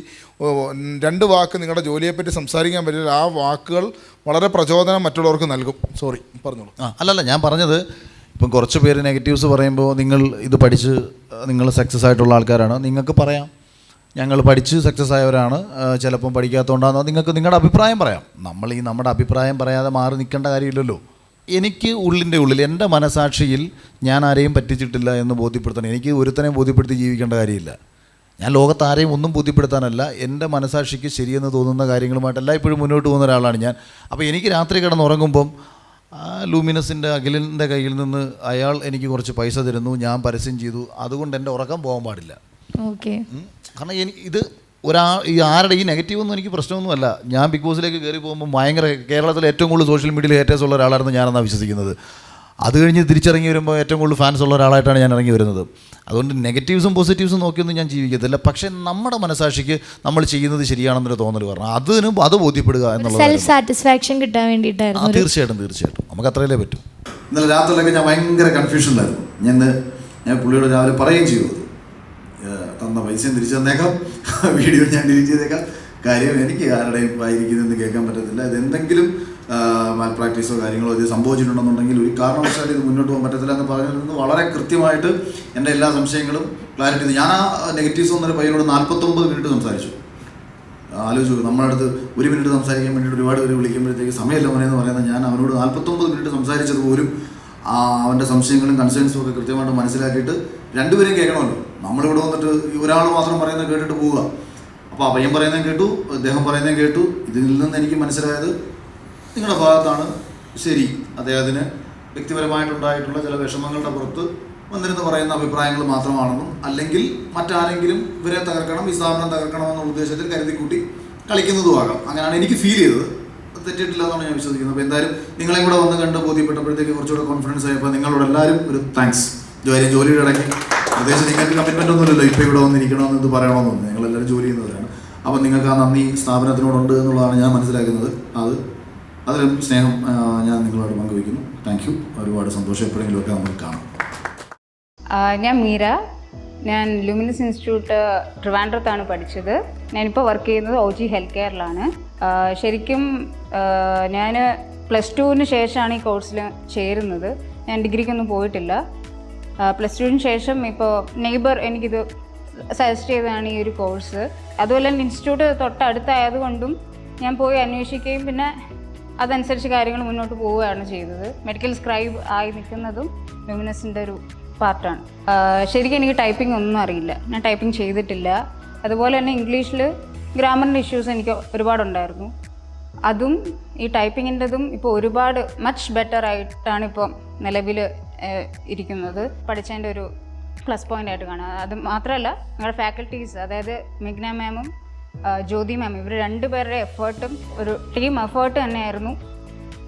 2 വാക്ക് നിങ്ങളുടെ ജോലിയെപ്പറ്റി സംസാരിക്കാൻ പറ്റില്ല. ആ വാക്കുകൾ വളരെ പ്രചോദനം മറ്റുള്ളവർക്ക് നൽകും. സോറി, പറഞ്ഞോളൂ. അല്ലല്ല, ഞാൻ പറഞ്ഞത് ഇപ്പം കുറച്ച് പേര് നെഗറ്റീവ്സ് പറയുമ്പോൾ നിങ്ങൾ ഇത് പഠിച്ച് നിങ്ങൾ സക്സസ് ആയിട്ടുള്ള ആൾക്കാരാണ്, നിങ്ങൾക്ക് പറയാം ഞങ്ങൾ പഠിച്ച് സക്സസ് ആയവരാണ്, ചിലപ്പം പഠിക്കാത്തതുകൊണ്ടാണെന്നോ നിങ്ങൾക്ക് നിങ്ങളുടെ അഭിപ്രായം പറയാം. നമ്മൾ ഈ നമ്മുടെ അഭിപ്രായം പറയാതെ മാറി നിൽക്കേണ്ട കാര്യമില്ലല്ലോ. എനിക്ക് ഉള്ളിൻ്റെ ഉള്ളിൽ എൻ്റെ മനസാക്ഷിയിൽ ഞാൻ ആരെയും പറ്റിച്ചിട്ടില്ല എന്ന് ബോധ്യപ്പെടുത്തണം. എനിക്ക് ഒരുത്തനെയും ബോധ്യപ്പെടുത്തി ജീവിക്കേണ്ട കാര്യമില്ല. ഞാൻ ലോകത്ത് ആരെയും ഒന്നും ബോധ്യപ്പെടുത്താനല്ല, എൻ്റെ മനസാക്ഷിക്ക് ശരിയെന്ന് തോന്നുന്ന കാര്യങ്ങളുമായിട്ടല്ല ഇപ്പോഴും മുന്നോട്ട് പോകുന്ന ഒരാളാണ് ഞാൻ. അപ്പോൾ എനിക്ക് രാത്രി കിടന്നുറങ്ങുമ്പം ലൂമിനസിൻ്റെ അഖിലിൻ്റെ കയ്യിൽ നിന്ന് അയാൾ എനിക്ക് കുറച്ച് പൈസ തരുന്നു, ഞാൻ പരസ്യം ചെയ്തു, അതുകൊണ്ട് എൻ്റെ ഉറക്കം പോകാൻ പാടില്ല. ഓക്കെ. കാരണം ഇത് ഈ ആരുടെ ഈ നെഗറ്റീവൊന്നും എനിക്ക് പ്രശ്നമൊന്നുമല്ല. ഞാൻ ബിഗ് ബോസിലേക്ക് കയറി പോകുമ്പോൾ ഭയങ്കര കേരളത്തിലെ ഏറ്റവും കൂടുതൽ സോഷ്യൽ മീഡിയയിൽ ഹേറ്റേഴ്സ് ഉള്ള ഒരാളായിരുന്നു ഞാനെന്നാണ് വിശ്വസിക്കുന്നത്. അത് കഴിഞ്ഞ് തിരിച്ചിറങ്ങി വരുമ്പോൾ ഏറ്റവും കൂടുതൽ ഫാൻസ് ഉള്ള ഒരാളായിട്ടാണ് ഞാൻ ഇറങ്ങി വരുന്നത്. അതുകൊണ്ട് നെഗറ്റീവ്സും പോസിറ്റീവ്സും നോക്കിയൊന്നും ഞാൻ ജീവിക്കത്തില്ല. പക്ഷേ നമ്മുടെ മനസാക്ഷിക്ക് നമ്മൾ ചെയ്യുന്നത് ശരിയാണെന്നൊരു തോന്നൽ പറഞ്ഞു, അത് ബോധ്യപ്പെടുക എന്നുള്ളത് സെൽഫ് സാറ്റിസ്ഫാക്ഷൻ കിട്ടാൻ വേണ്ടിയിട്ടായിരുന്നു. തീർച്ചയായിട്ടും നമുക്ക് അത്രയല്ലേ പറ്റും. ഇന്നലെ രാത്രിയിലൊക്കെ ഞാൻ ഭയങ്കര കൺഫ്യൂഷനിലായിരുന്നു. ഞാൻ പുള്ളിയോട് രാവിലെ പറയുകയും ചെയ്തു, തന്ന പൈസയും തിരിച്ചു തന്നേക്കാം, വീഡിയോ ഞാൻ ഡിലീറ്റ് ചെയ്തേക്കാം, കാര്യം എനിക്ക് ആരുടെയും വായിരിക്കുന്നതെന്ന് കേൾക്കാൻ പറ്റത്തില്ല. ഇതെന്തെങ്കിലും മാൽ പ്രാക്ടീസോ കാര്യങ്ങളോ ഇത് സംഭവിച്ചിട്ടുണ്ടെന്നുണ്ടെങ്കിൽ ഒരു കാരണവശാലും ഇത് മുന്നോട്ട് പോകാൻ പറ്റത്തില്ല എന്ന് പറഞ്ഞിരുന്നു. വളരെ കൃത്യമായിട്ട് എൻ്റെ എല്ലാ സംശയങ്ങളും ക്ലാരിറ്റി ചെയ്തു. ഞാൻ ആ നെഗറ്റീവ്സ് എന്നൊരു പയ്യനോട് 49 മിനിറ്റ് സംസാരിച്ചു. ആലോചിച്ചു, നമ്മുടെ അടുത്ത് 1 മിനിറ്റ് സംസാരിക്കാൻ വേണ്ടിയിട്ട് ഒരുപാട് പേര് വിളിക്കുമ്പോഴത്തേക്ക് സമയമില്ല മോനെന്ന് പറയുന്നത് ഞാൻ അവനോട് 49 മിനിറ്റ് സംസാരിച്ചത് പോലും അവൻ്റെ സംശയങ്ങളും കൺസേൺസും ഒക്കെ കൃത്യമായിട്ട് മനസ്സിലാക്കിയിട്ട് രണ്ടുപേരും കേൾക്കണമല്ലോ. നമ്മളിവിടെ വന്നിട്ട് ഒരാൾ മാത്രം പറയുന്നത് കേട്ടിട്ട് പോവുക. അപ്പോൾ ആ പയ്യൻ പറയുന്നത് കേട്ടു, അദ്ദേഹം പറയുന്നത് കേട്ടു. ഇതിൽ നിന്ന് എനിക്ക് മനസ്സിലായത് നിങ്ങളുടെ ഭാഗത്താണ് ശരി, അദ്ദേഹത്തിന് വ്യക്തിപരമായിട്ടുണ്ടായിട്ടുള്ള ചില വിഷമങ്ങളുടെ പുറത്ത് വന്നിരുന്ന് പറയുന്ന അഭിപ്രായങ്ങൾ മാത്രമാണെന്നും അല്ലെങ്കിൽ മറ്റാരെങ്കിലും ഇവരെ തകർക്കണം, ഈ സ്ഥാപനം തകർക്കണം എന്നുള്ള ഉദ്ദേശത്തിൽ കരുതിക്കൂട്ടി കളിക്കുന്നതുമാകാം. അങ്ങനെയാണ് എനിക്ക് ഫീൽ ചെയ്തത്. തെറ്റിയിട്ടില്ല എന്നാണ് ഞാൻ വിശ്വസിക്കുന്നത്. അപ്പോൾ എന്തായാലും നിങ്ങളെ കൂടെ വന്ന് കണ്ട് ബോധ്യപ്പെട്ടപ്പോഴത്തേക്ക് കുറച്ചുകൂടെ കോൺഫിഡൻസ് ആയപ്പോൾ നിങ്ങളോട് എല്ലാവരും ഒരു താങ്ക്സ്. ജോലിയുടെ ഇടയ്ക്ക് പ്രത്യേകിച്ച് നിങ്ങൾക്ക് കമ്മിറ്റ്മെൻ്റ് ഒന്നുമില്ലല്ലോ ഇപ്പോൾ ഇവിടെ വന്നിരിക്കണമെന്ന് ഇത് പറയണമെന്നൊന്നും, നിങ്ങളെല്ലാവരും ജോലി ചെയ്യുന്നവരാണ്. അപ്പോൾ നിങ്ങൾക്ക് ആ നന്ദി സ്ഥാപനത്തിനോടുണ്ട് എന്നുള്ളതാണ് ഞാൻ മനസ്സിലാക്കുന്നത്. അതിലും സ്നേഹം ഞാൻ നിങ്ങളോട് പങ്കുവയ്ക്കുന്നു. താങ്ക് യു, ഒരുപാട് സന്തോഷം. എപ്പോഴെങ്കിലുമൊക്കെ നമുക്ക് കാണാം. ഞാൻ മീര, ഞാൻ ലൂമിനസ് ഇൻസ്റ്റിറ്റ്യൂട്ട് ട്രിവാൻഡ്രത്താണ് പഠിച്ചത്. ഞാനിപ്പോൾ വർക്ക് ചെയ്യുന്നത് OG ഹെൽത്ത് കെയറിലാണ്. ശരിക്കും ഞാൻ +2 ശേഷമാണ് ഈ കോഴ്സിൽ ചേരുന്നത്. ഞാൻ ഡിഗ്രിക്കൊന്നും പോയിട്ടില്ല. +2 ശേഷം ഇപ്പോൾ നെയ്ബർ എനിക്കിത് സജസ്റ്റ് ചെയ്തതാണ് ഈ ഒരു കോഴ്സ്. അതുപോലെ തന്നെ ഇൻസ്റ്റിറ്റ്യൂട്ട് തൊട്ടടുത്തായതുകൊണ്ടും ഞാൻ പോയി അന്വേഷിക്കുകയും പിന്നെ അതനുസരിച്ച് കാര്യങ്ങൾ മുന്നോട്ട് പോവുകയാണ് ചെയ്തത്. മെഡിക്കൽ സ്ക്രൈബ് ആയി നിൽക്കുന്നതും ലൂമിനസിൻ്റെ ഒരു പാർട്ടാണ്. ശരിക്കും എനിക്ക് ടൈപ്പിംഗ് ഒന്നും അറിയില്ല, ഞാൻ ടൈപ്പിംഗ് ചെയ്തിട്ടില്ല. അതുപോലെ തന്നെ ഇംഗ്ലീഷിൽ ഗ്രാമറിൻ്റെ ഇഷ്യൂസ് എനിക്ക് ഒരുപാടുണ്ടായിരുന്നു. അതും ഈ ടൈപ്പിങ്ങിൻ്റെതും ഇപ്പോൾ ഒരുപാട് മച്ച് ബെറ്റർ ആയിട്ടാണ് ഇപ്പോൾ നിലവിൽ ഇരിക്കുന്നത്. പഠിച്ചതിൻ്റെ ഒരു പ്ലസ് പോയിൻ്റ് ആയിട്ട് കാണാം. അത് മാത്രമല്ല ഞങ്ങളുടെ ഫാക്കൽറ്റീസ്, അതായത് മെഗ്ന മാമും ജ്യോതി മാം, ഇവർ 2 പേരുടെ എഫേർട്ടും ഒരു ടീം എഫേർട്ട് തന്നെയായിരുന്നു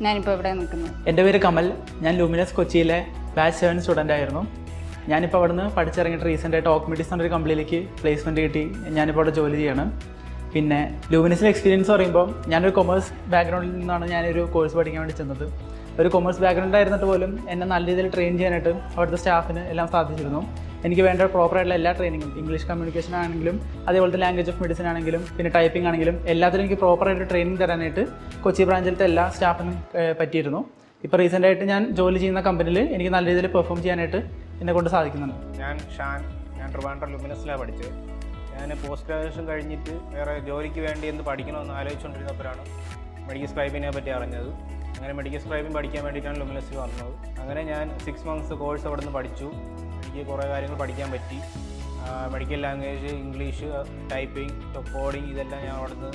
ഞാനിപ്പോൾ ഇവിടെ നിൽക്കുന്നത്. എൻ്റെ പേര് കമൽ, ഞാൻ ലൂമിനസ് കൊച്ചിയിലെ ബാച്ച് 7 സ്റ്റുഡൻ്റ് ആയിരുന്നു. ഞാനിപ്പോൾ അവിടെ നിന്ന് പഠിച്ചിറങ്ങിയിട്ട് റീസെൻ്റായിട്ട് ഓക്മിഡിസ് എന്നൊരു കമ്പനിയിലേക്ക് പ്ലേസ്മെൻറ്റ് കിട്ടി. ഞാനിപ്പോൾ അവിടെ ജോലി ചെയ്യണം. പിന്നെ ലൂമിനസിലെ എക്സ്പീരിയൻസ് പറയുമ്പോൾ ഞാനൊരു കൊമേഴ്സ് ബാക്ക്ഗ്രൗണ്ടിൽ നിന്നാണ് ഞാനൊരു കോഴ്സ് പഠിക്കാൻ വേണ്ടി ചെന്നത്. ഒരു കൊമേഴ്സ് ബാക്ക്ഗ്രൗണ്ട് ആയിരുന്നിട്ട് പോലും എന്നെ നല്ല രീതിയിൽ ട്രെയിൻ ചെയ്യാനായിട്ട് അവിടുത്തെ സ്റ്റാഫിന് എല്ലാം സാധിച്ചിരുന്നു. എനിക്ക് വേണ്ട പ്രോപ്പറായിട്ടുള്ള എല്ലാ ട്രെയിനിങ്ങും, ഇംഗ്ലീഷ് കമ്മ്യൂണിക്കേഷൻ ആണെങ്കിലും അതേപോലത്തെ ലാംഗ്വേജ് ഓഫ് മെഡിസിൻ ആണെങ്കിലും പിന്നെ ടൈപ്പിംഗ് ആണെങ്കിലും എല്ലാത്തിലും എനിക്ക് പ്രോപ്പറായിട്ട് ട്രെയിനിങ് തരാനായിട്ട് കൊച്ചി ബ്രാഞ്ചിലത്തെ എല്ലാ സ്റ്റാഫിനും പറ്റിയിരുന്നു. ഇപ്പോൾ റീസെൻ്റായിട്ട് ഞാൻ ജോലി ചെയ്യുന്ന കമ്പനിയിൽ എനിക്ക് നല്ല രീതിയിൽ പെർഫോം ചെയ്യാനായിട്ട് എന്നെ കൊണ്ട് സാധിക്കുന്നുണ്ട്. ഞാൻ ട്രിവാൻഡ്രം ലൂമിനസിലാണ് പഠിച്ചത്. ഞാൻ പോസ്റ്റ് ഗ്രാജുവേഷൻ കഴിഞ്ഞിട്ട് വേറെ ജോലിക്ക് വേണ്ടി എന്ത് പഠിക്കണമെന്ന് ആലോചിച്ചുകൊണ്ടിരുന്നപ്പോഴാണ് മെഡിക്കൽ സ്ക്രൈബിനെ പറ്റി അറിഞ്ഞത്. അങ്ങനെ മെഡിക്കൽ സ്ക്രൈബിങ് പഠിക്കാൻ വേണ്ടിയിട്ടാണ് ലൂമിനസിൽ വന്നത്. അങ്ങനെ ഞാൻ 6 മന്ത്സ് കോഴ്സ് അവിടെ നിന്ന് പഠിച്ചു. എനിക്ക് കുറേ കാര്യങ്ങൾ പഠിക്കാൻ പറ്റി. Medical language, English, typing, coding, ഇതെല്ലാം ഞാൻ അവിടെ നിന്ന്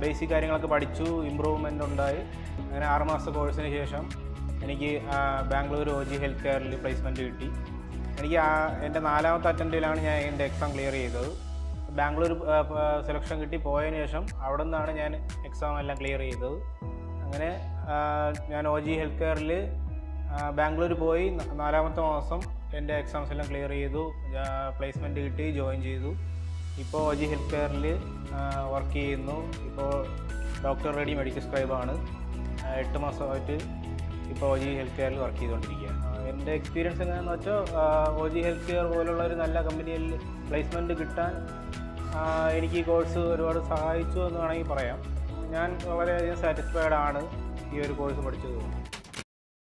ബേസിക് കാര്യങ്ങളൊക്കെ പഠിച്ചു. ഇമ്പ്രൂവ്മെൻ്റ് ഉണ്ടായി. അങ്ങനെ 6 മാസത്തെ കോഴ്സിന് ശേഷം എനിക്ക് ബാംഗ്ലൂർ OG ഹെൽത്ത് കെയറിൽ പ്ലേസ്മെൻറ്റ് കിട്ടി. എനിക്ക് എൻ്റെ 4ാമത്തെ അറ്റംപ്റ്റിലാണ് ഞാൻ എൻ്റെ എക്സാം ക്ലിയർ ചെയ്തത്. ബാംഗ്ലൂർ സെലക്ഷൻ കിട്ടി പോയതിന് ശേഷം അവിടെ നിന്നാണ് ഞാൻ എക്സാം എല്ലാം ക്ലിയർ ചെയ്തത്. അങ്ങനെ ഞാൻ OG ഹെൽത്ത് കെയറിൽ ബാംഗ്ലൂർ പോയി 4ാമത്തെ മാസം എൻ്റെ എക്സാംസ് എല്ലാം ക്ലിയർ ചെയ്തു. പ്ലേസ്മെൻറ്റ് കിട്ടി, ജോയിൻ ചെയ്തു. ഇപ്പോൾ OG ഹെൽത്ത് കെയറിൽ വർക്ക് ചെയ്യുന്നു. ഇപ്പോൾ ഡോക്ടർ റെഡി മെഡിക്കൽ സ്ക്രൈബാണ്. 8 മാസമായിട്ട് ഇപ്പോൾ OG ഹെൽത്ത് കെയറിൽ വർക്ക് ചെയ്തുകൊണ്ടിരിക്കുകയാണ്. എൻ്റെ എക്സ്പീരിയൻസ് എങ്ങനെയാണെന്ന് വെച്ചാൽ OG ഹെൽത്ത് കെയർ പോലുള്ള ഒരു നല്ല കമ്പനിയിൽ പ്ലേസ്മെൻറ്റ് കിട്ടാൻ എനിക്ക് ഈ കോഴ്സ് ഒരുപാട് സഹായിച്ചു എന്ന് വേണമെങ്കിൽ പറയാം. ഞാൻ വളരെയധികം സാറ്റിസ്ഫൈഡ് ആണ് ഈ ഒരു കോഴ്സ് പഠിച്ചതുകൊണ്ട്.